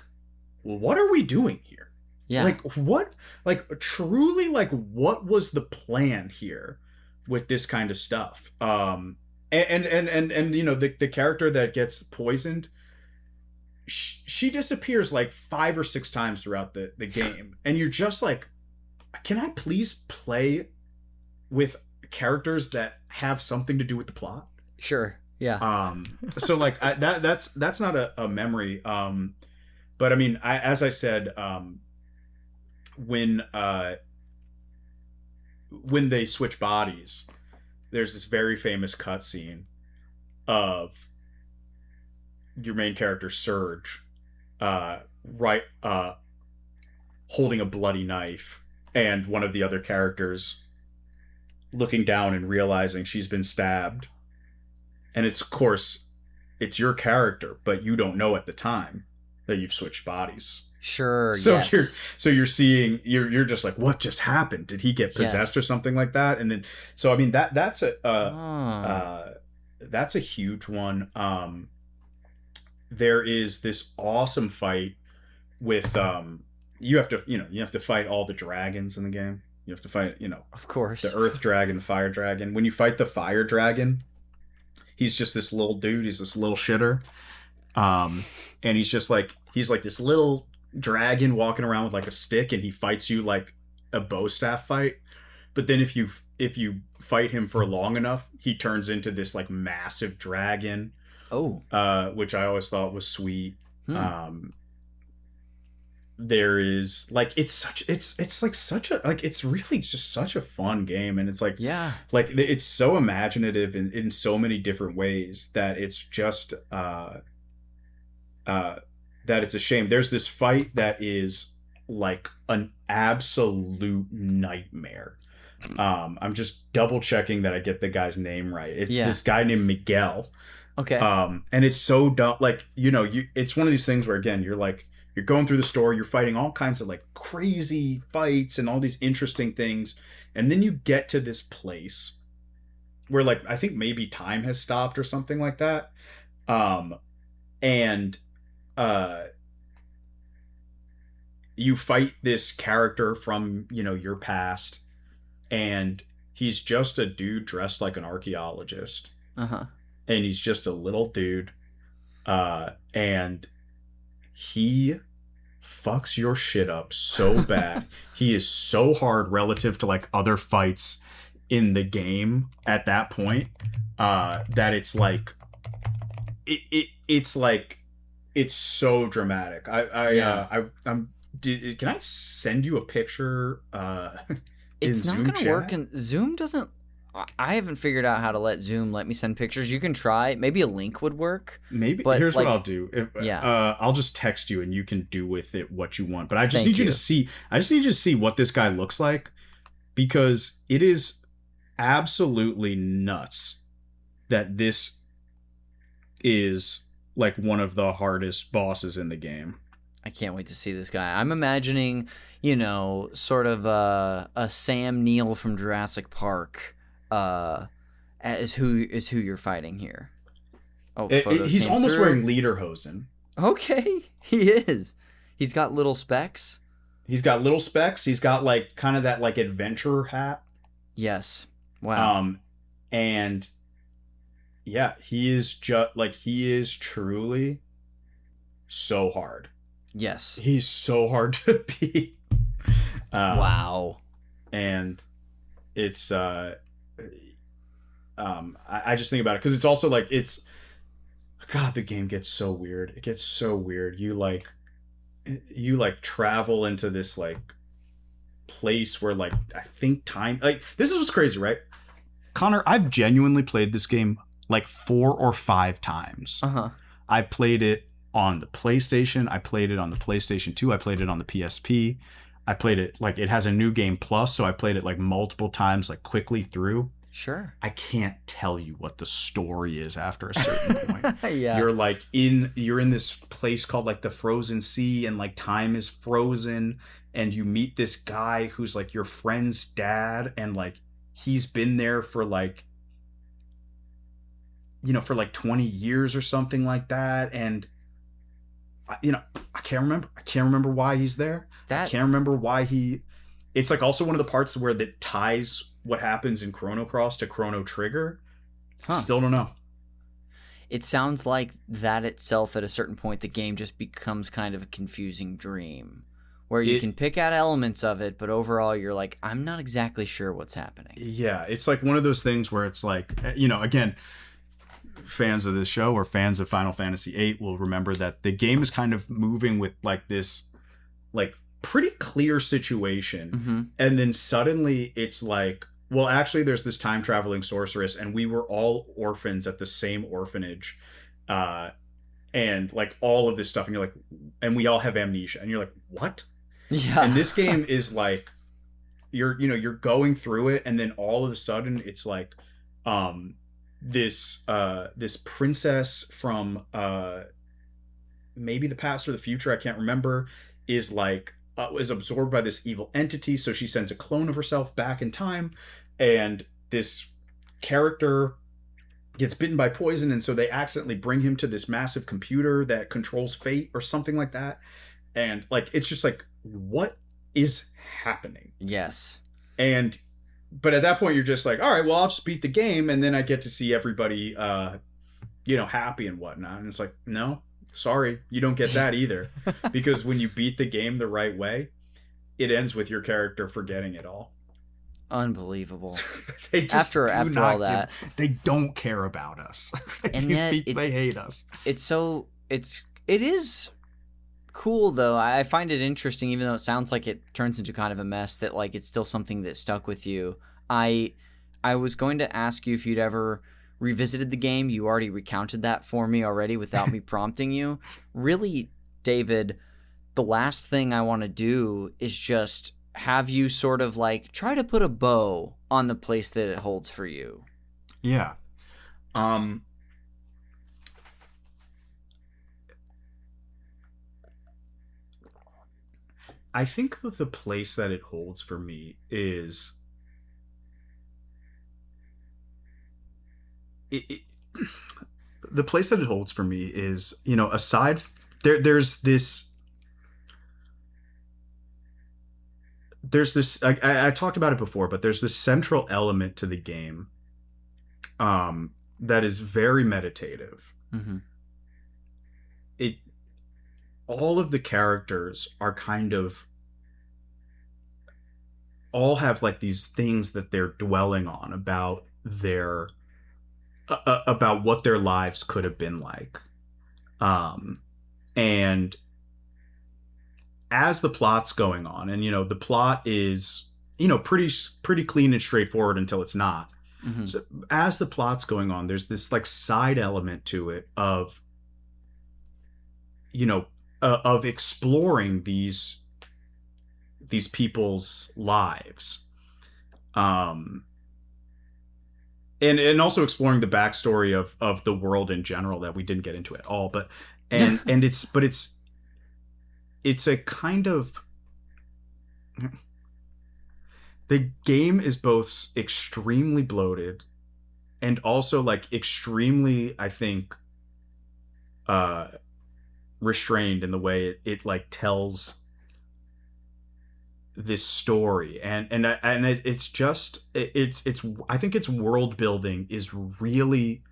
what are we doing here? Yeah. Like, what, like, truly, like, what was the plan here with this kind of stuff? And you know, the character that gets poisoned, she disappears like 5 or 6 times throughout the game, and you're just like, can I please play with characters that have something to do with the plot? Sure. Yeah. So like that's not a memory. But I mean, as I said, when they switch bodies, there's this very famous cutscene of your main character Serge, holding a bloody knife, and one of the other characters looking down and realizing she's been stabbed. And it's, of course, it's your character, but you don't know at the time that you've switched bodies. Sure. So yes. you're seeing, you're just like, what just happened? Did he get possessed or something like that? And then, so I mean, that's a huge one. There is this awesome fight with you have to fight all the dragons in the game. You have to fight, of course, the earth dragon, the fire dragon. When you fight the fire dragon, he's just this little dude. He's this little shitter. And he's like this little dragon walking around with like a stick, and he fights you like a bow staff fight. But then if you fight him for long enough, he turns into this like massive dragon. Oh. Which I always thought was sweet. There is like, it's really just such a fun game, and it's like, yeah, like it's so imaginative in so many different ways that it's just that it's a shame. There's this fight that is like an absolute nightmare. I'm just double checking that I get the guy's name right. It's this guy named Miguel. Okay. And it's so dumb. Like, it's one of these things where, again, you're going through the story, you're fighting all kinds of like crazy fights and all these interesting things. And then you get to this place where, like, I think maybe time has stopped or something like that. And you fight this character from, your past, and he's just a dude dressed like an archaeologist. Uh-huh. And he's just a little dude. And he fucks your shit up so bad. He is so hard relative to like other fights in the game at that point, that it's like, it's like, it's so dramatic. Can I send you a picture? It's not going to work, and Zoom doesn't. I haven't figured out how to let Zoom let me send pictures. You can try. Maybe a link would work. Maybe. But here's what I'll do. I'll just text you, and you can do with it what you want. But I just need you to see. I just need you to see what this guy looks like, because it is absolutely nuts that this is like one of the hardest bosses in the game. I can't wait to see this guy. I'm imagining, sort of a Sam Neill from Jurassic Park. Is who you're fighting here. Oh, he's almost wearing lederhosen. Okay, he is. He's got little specs. He's got like kind of that like adventurer hat. Yes. Wow. And yeah, he is truly so hard. Yes. He's so hard to beat. Wow. And it's I just think about it because it's also like, God, the game gets so weird. It gets so weird. You travel into this like place where like, I think time, like, this is what's crazy, right? Connor, I've genuinely played this game like 4 or 5 times. Uh-huh. I played it on the PlayStation. I played it on the PlayStation 2. I played it on the PSP. I played it like, it has a new game plus, so I played it like multiple times, like quickly through. Sure. I can't tell you what the story is after a certain point. Yeah. You're in this place called like the Frozen Sea, and like time is frozen, and you meet this guy who's like your friend's dad, and like he's been there for like for like 20 years or something like that. And I can't remember why he's there. I can't remember why it's like also one of the parts where that ties what happens in Chrono Cross to Chrono Trigger. Still don't know. It sounds like that itself, at a certain point, the game just becomes kind of a confusing dream where you can pick out elements of it, but overall you're like, I'm not exactly sure what's happening. Yeah, it's like one of those things where it's like, again, fans of this show or fans of Final Fantasy VIII will remember that the game is kind of moving with like this like pretty clear situation, and then suddenly it's like, well, actually there's this time traveling sorceress and we were all orphans at the same orphanage, and like all of this stuff, and you're like, and we all have amnesia, and you're like, what? Yeah. And this game is like, you're going through it, and then all of a sudden it's like this princess from maybe the past or the future, I can't remember, is like is absorbed by this evil entity, so she sends a clone of herself back in time, and this character gets bitten by poison, and so they accidentally bring him to this massive computer that controls fate or something like that. And like, it's just like, what is happening? Yes. But at that point you're just like, all right, well, I'll just beat the game, and then I get to see everybody happy and whatnot. And it's like, no, sorry, you don't get that either. Because when you beat the game the right way, it ends with your character forgetting it all. Unbelievable. They just after all that, they don't care about us. And yet they hate us. It is cool though. I find it interesting, even though it sounds like it turns into kind of a mess, that like it's still something that stuck with you. I was going to ask you if you'd ever revisited the game. You already recounted that for me already without me prompting you. Really, David, the last thing I want to do is just have you sort of like try to put a bow on the place that it holds for you. Yeah. I think that the place that it holds for me is the place that it holds for me is, aside there's this I talked about it before, but there's this central element to the game that is very meditative. All of the characters are kind of all have like these things that they're dwelling on about their about what their lives could have been like, and as the plot's going on, and the plot is pretty clean and straightforward until it's not. So as the plot's going on, there's this like side element to it of of exploring these people's lives, and also exploring the backstory of the world in general that we didn't get into at all. But it's a kind of, the game is both extremely bloated and also like extremely, I think, restrained in the way it like tells this story, and it's just it's I think its world building is really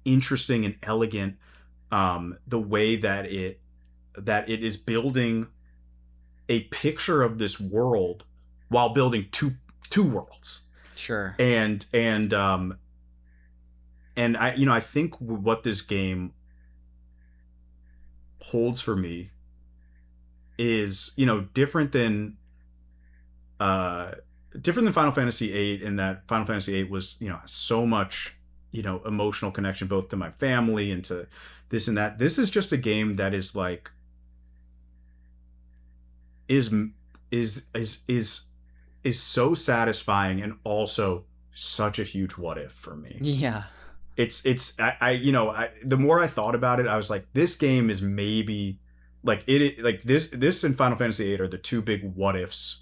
interesting and elegant, the way that it is building a picture of this world while building two worlds. Sure. And I think what this game holds for me is, different than Final Fantasy VIII, in that Final Fantasy VIII was, so much, emotional connection both to my family and to this and that. This is just a game that is like is so satisfying and also such a huge what if for me. Yeah. The more I thought about it, I was like, this game is maybe like this and Final Fantasy VIII are the two big what ifs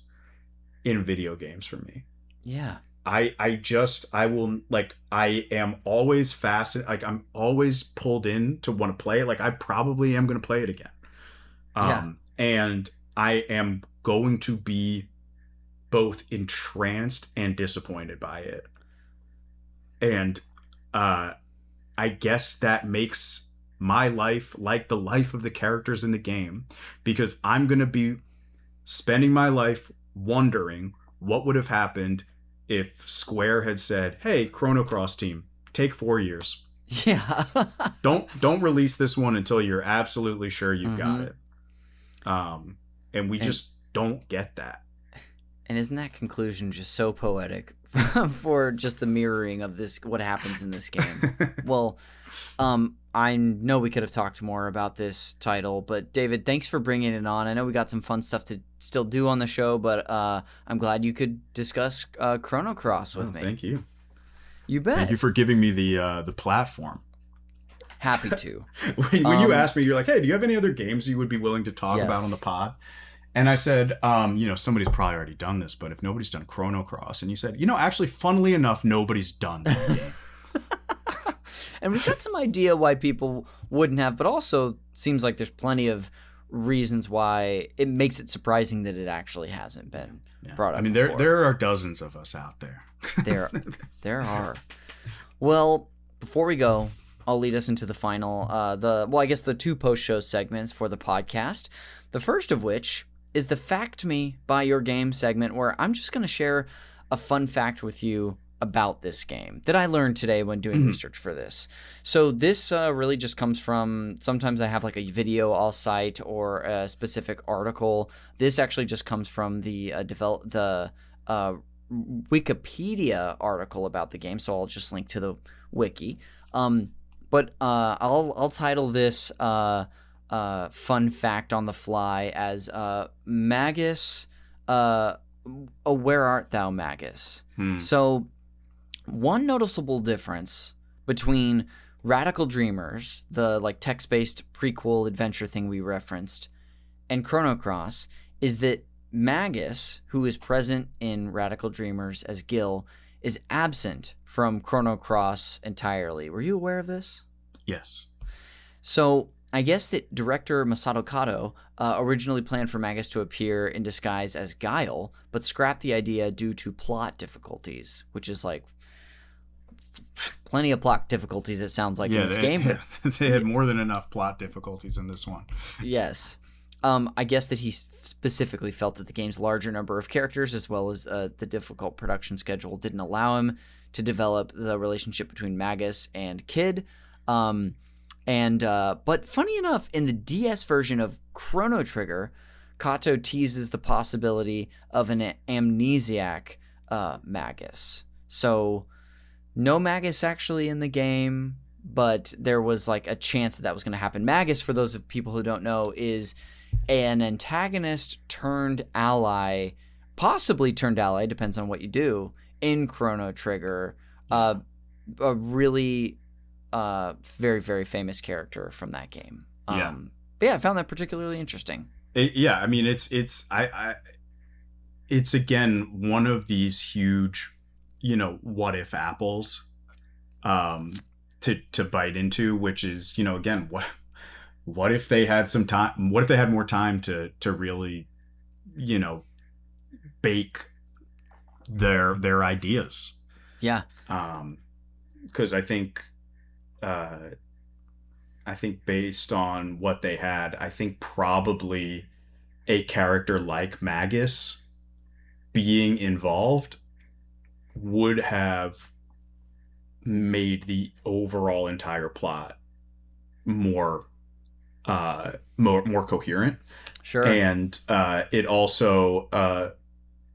in video games for me. Yeah. I will, like, I am always fascinated, like I'm always pulled in to want to play it. Like I probably am going to play it again. And I am going to be both entranced and disappointed by it. And I guess that makes my life like the life of the characters in the game, because I'm going to be spending my life wondering what would have happened if Square had said, "Hey, Chrono Cross team, take 4 years. Yeah. don't release this one until you're absolutely sure you've got it." And we just don't get that. And isn't that conclusion just so poetic for just the mirroring of this, what happens in this game? Well, I know we could have talked more about this title, but David, thanks for bringing it on. I know we got some fun stuff to still do on the show, but I'm glad you could discuss Chrono Cross with me. Thank you. You bet. Thank you for giving me the platform. Happy to. when you asked me, you're like, "Hey, do you have any other games you would be willing to talk about on the pod?" And I said, somebody's probably already done this, but if nobody's done Chrono Cross, and you said, actually, funnily enough, nobody's done that game. And we've got some idea why people wouldn't have, but also seems like there's plenty of reasons why it makes it surprising that it actually hasn't been brought up. I mean, before. there are dozens of us out there. There are. Well, before we go, I'll lead us into the final, the 2 post-show segments for the podcast. The first of which is the Fact Me by Your Game segment, where I'm just going to share a fun fact with you about this game that I learned today when doing research for this. So this really just comes from, sometimes I have like a video I'll cite or a specific article. This actually just comes from the Wikipedia article about the game, so I'll just link to the wiki. But I'll title this fun fact on the fly as Magus, Where Art Thou, Magus? So one noticeable difference between Radical Dreamers, the like text-based prequel adventure thing we referenced, and Chrono Cross is that Magus, who is present in Radical Dreamers as Gil, is absent from Chrono Cross entirely. Were you aware of this? Yes. So I guess that director Masato Kato originally planned for Magus to appear in disguise as Guile, but scrapped the idea due to plot difficulties, which is like plenty of plot difficulties, it sounds like, in this game. But they had more than enough plot difficulties in this one. Yes. I guess that he specifically felt that the game's larger number of characters, as well as the difficult production schedule, didn't allow him to develop the relationship between Magus and Kid. But funny enough, in the DS version of Chrono Trigger, Kato teases the possibility of an amnesiac Magus. So no Magus actually in the game, but there was like a chance that was going to happen. Magus, for those of people who don't know, is an antagonist turned ally, possibly turned ally, depends on what you do, in Chrono Trigger. A really very, very famous character from that game. But yeah, I found that particularly interesting. I mean, it's again one of these huge, what if apples to bite into, which is, again, what if they had some time? What if they had more time to really, bake their ideas? Yeah. Because I think based on what they had, I think probably a character like Magus being involved would have made the overall entire plot more coherent. Sure. And it also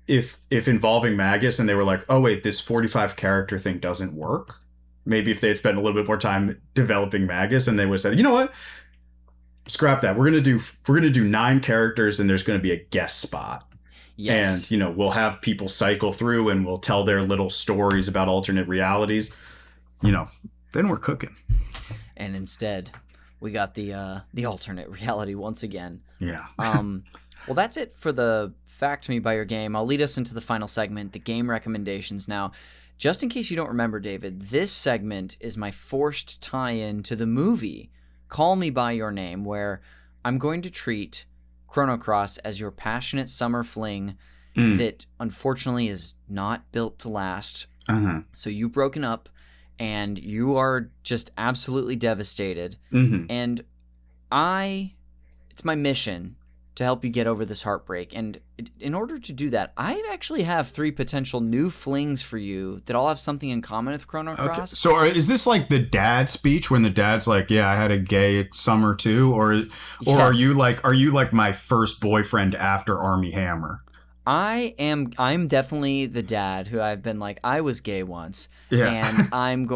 if involving Magus and they were like, oh wait, this 45 character thing doesn't work. Maybe if they had spent a little bit more time developing Magus and they would have said, you know what? Scrap that. We're gonna do 9 characters and there's gonna be a guest spot. Yes. And we'll have people cycle through and we'll tell their little stories about alternate realities. Then we're cooking. And instead, we got the alternate reality once again. Yeah. Well, that's it for the Fact Me by Your Game. I'll lead us into the final segment, the game recommendations. Now, just in case you don't remember, David, this segment is my forced tie-in to the movie Call Me by Your Name, where I'm going to treat Chrono Cross as your passionate summer fling that unfortunately is not built to last. So you've broken up and you are just absolutely devastated. And it's my mission to help you get over this heartbreak. And in order to do that, I actually have 3 potential new flings for you that all have something in common with Chrono Cross. Okay. So is this like the dad speech when the dad's like, yeah, I had a gay summer too? Or yes. Are you like my first boyfriend after Army Hammer? I'm definitely the dad who I've been like, I was gay once. Yeah. And I'm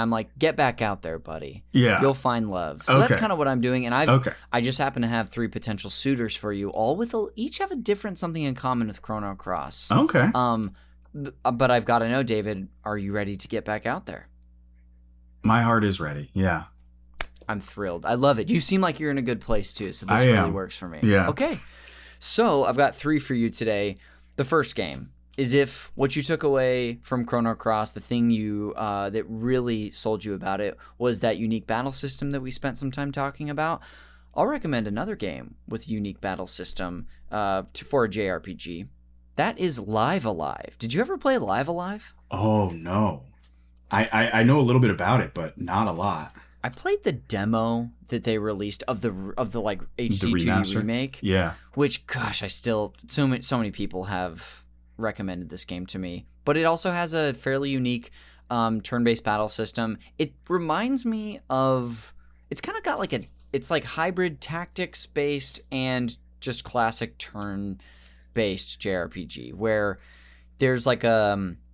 like, get back out there, buddy. Yeah. You'll find love. So that's kind of what I'm doing. And I just happen to have 3 potential suitors for you, all with each have a different something in common with Chrono Cross. Okay. But I've got to know, David, are you ready to get back out there? My heart is ready. Yeah. I'm thrilled. I love it. You seem like you're in a good place too. So this really works for me. Yeah. Okay. So I've got 3 for you today. The first game is if what you took away from Chrono Cross, the thing you that really sold you about it, was that unique battle system that we spent some time talking about. I'll recommend another game with a unique battle system for a JRPG. That is Live Alive. Did you ever play Live Alive? Oh, no. I know a little bit about it, but not a lot. I played the demo that they released of the like HD 2D remake. Yeah. Which, gosh, so many people have recommended this game to me. But it also has a fairly unique turn-based battle system. It reminds me of, it's kind of got like it's like hybrid tactics based and just classic turn-based JRPG, where there's like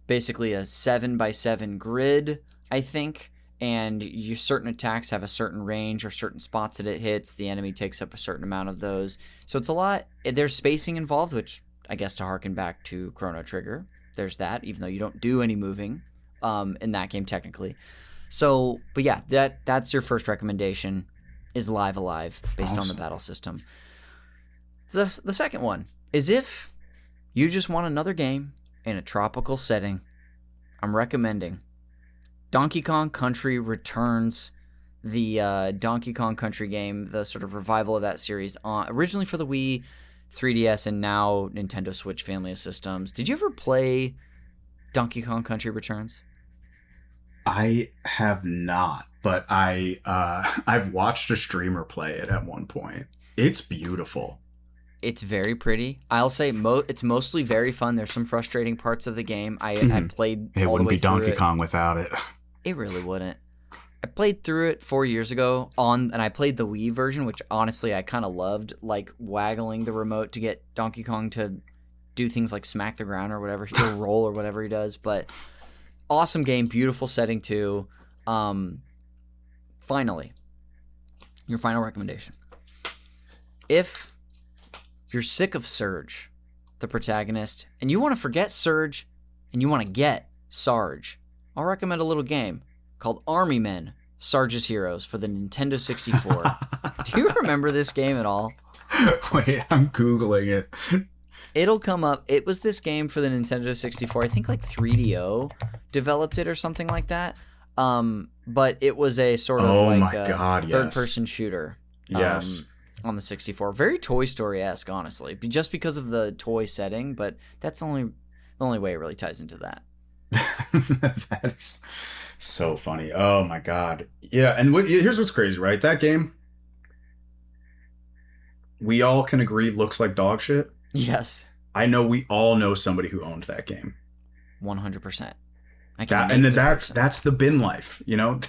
basically a 7x7 grid, I think. And certain attacks have a certain range or certain spots that it hits. The enemy takes up a certain amount of those. So it's a lot. There's spacing involved, which I guess to harken back to Chrono Trigger, there's that, even though you don't do any moving in that game technically. So, but yeah, that's your first recommendation is Live Alive based on the battle system. The second one is if you just want another game in a tropical setting, I'm recommending Donkey Kong Country Returns, the Donkey Kong Country game, the sort of revival of that series, originally for the Wii, 3DS, and now Nintendo Switch family of systems. Did you ever play Donkey Kong Country Returns? I have not, but I've watched a streamer play it at one point. It's beautiful. It's very pretty. I'll say it's mostly very fun. There's some frustrating parts of the game. I played it all wouldn't the way be Donkey through Kong without it. It really wouldn't. I played through it 4 years ago and I played the Wii version, which honestly I kind of loved, like waggling the remote to get Donkey Kong to do things like smack the ground or whatever, or roll or whatever he does. But awesome game, beautiful setting too. Finally, your final recommendation. If you're sick of Serge, the protagonist, and you want to forget Serge and you want to get Sarge, I'll recommend a little game called Army Men, Sarge's Heroes for the Nintendo 64. Do you remember this game at all? Wait, I'm Googling it. It'll come up. It was this game for the Nintendo 64. I think like 3DO developed it or something like that. But it was a sort of third-person shooter. Yes. On the 64. Very Toy Story-esque, honestly. Just because of the toy setting, but that's the only way it really ties into that. That is so funny. Oh my god. Yeah, and here's what's crazy, right? That game, we all can agree looks like dog shit. Yes. I know we all know somebody who owned that game. 100%. That's the bin life, you know?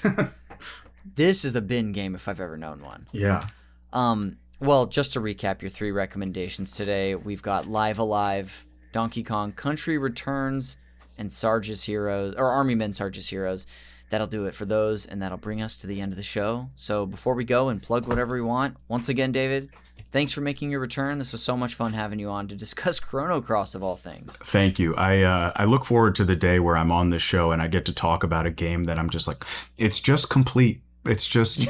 This is a bin game if I've ever known one. Yeah. Well, just to recap your 3 recommendations today, we've got Live Alive, Donkey Kong Country Returns, and Sarge's Heroes, or Army Men Sarge's Heroes. That'll do it for those, and that'll bring us to the end of the show. So before we go and plug whatever we want, once again, David, thanks for making your return. This was so much fun having you on to discuss Chrono Cross of all things. Thank you. I look forward to the day where I'm on this show and I get to talk about a game that I'm just like, it's just complete. It's just...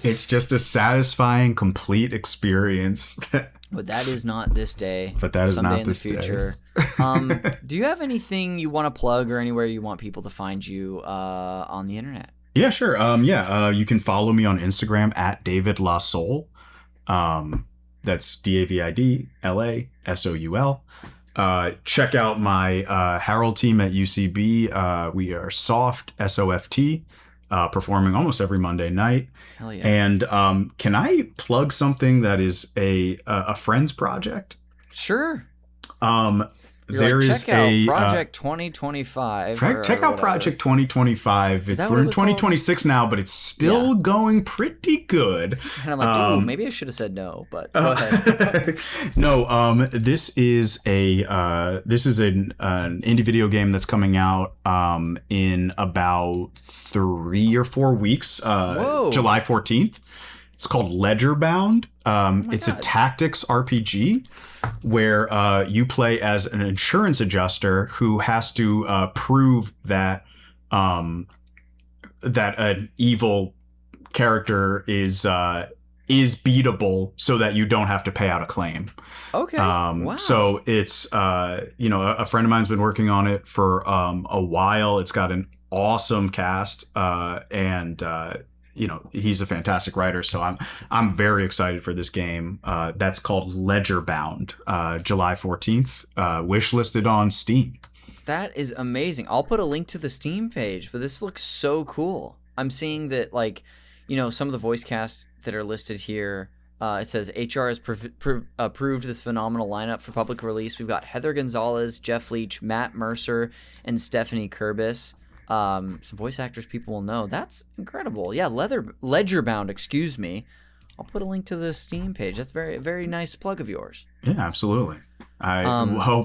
It's just a satisfying, complete experience But that is not this day. But that is someday not in this the future. Do you have anything you want to plug or anywhere you want people to find you on the internet? Yeah, sure. You can follow me on Instagram at David La Soul. That's DavidLaSoul. Check out my Herald team at UCB. We are Soft, SOFT, performing almost every Monday night. Hell yeah. And can I plug something that is a friend's project? Sure. Check out Project 2025. Check out Project 2025. We're in 2026 now, but it's still going pretty good. And I'm like, ooh, maybe I should have said no, but go ahead. No, this is an indie video game that's coming out in about 3 or 4 weeks. July 14th. It's called Ledger Bound. It's a tactics RPG where you play as an insurance adjuster who has to prove that that an evil character is beatable so that you don't have to pay out a claim. Okay. Wow. So it's a friend of mine's been working on it for a while. It's got an awesome cast and he's a fantastic writer, so I'm very excited for this game. That's called Ledger Bound, July 14th, wishlisted on Steam. That is amazing. I'll put a link to the Steam page, but this looks so cool. I'm seeing that, some of the voice casts that are listed here, it says HR has approved this phenomenal lineup for public release. We've got Heather Gonzalez, Jeff Leach, Matt Mercer, and Stephanie Kurbis. Some voice actors people will know. That's incredible. Yeah, Ledger Bound, excuse me. I'll put a link to the Steam page. That's very, very nice plug of yours. Yeah, absolutely. I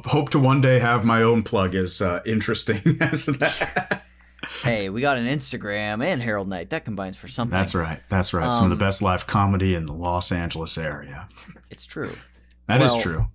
hope to one day have my own plug as interesting as that. Hey, we got an Instagram and Herald Night. That combines for something. That's right. Some of the best live comedy in the Los Angeles area. It's true. That is true.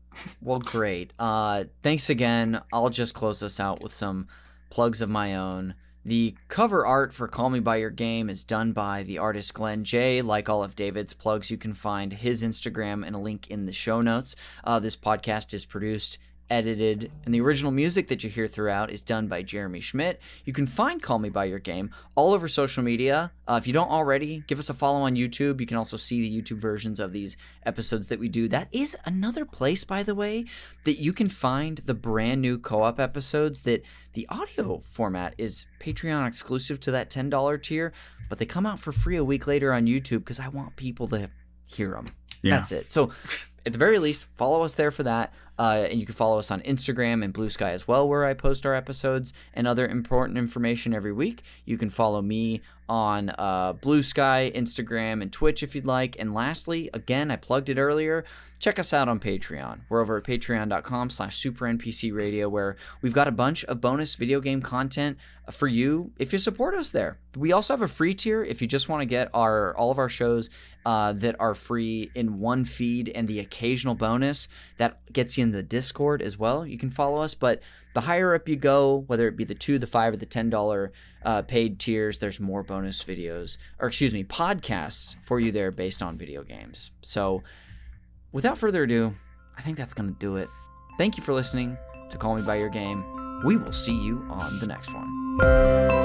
Well, great. Thanks again. I'll just close this out with some plugs of my own. The cover art for Call Me By Your Game is done by the artist Glenn J. Like all of David's plugs, you can find his Instagram and a link in the show notes. This podcast is produced, edited, and the original music that you hear throughout is done by Jeremy Schmidt. You can find Call Me By Your Game all over social media. If you don't already, give us a follow on YouTube. You can also see the YouTube versions of these episodes that we do. That is another place, by the way, that you can find the brand new co-op episodes that the audio format is Patreon exclusive to that $10 tier, but they come out for free a week later on YouTube because I want people to hear them. Yeah. That's it. So at the very least, follow us there for that. And you can follow us on Instagram and Blue Sky as well, where I post our episodes and other important information every week. You can follow me on Blue Sky, Instagram, and Twitch if you'd like. And lastly, again, I plugged it earlier, check us out on Patreon. We're over at patreon.com/supernpcradio, where we've got a bunch of bonus video game content for you if you support us there. We also have a free tier if you just want to get all of our shows that are free in one feed, and the occasional bonus that gets you in the Discord as well. You can follow us, but the higher up you go, whether it be the $2, the $5, or the $10 paid tiers, there's more bonus videos, podcasts for you there based on video games. So without further ado, I think that's going to do it. Thank you for listening to Call Me By Your Game. We will see you on the next one.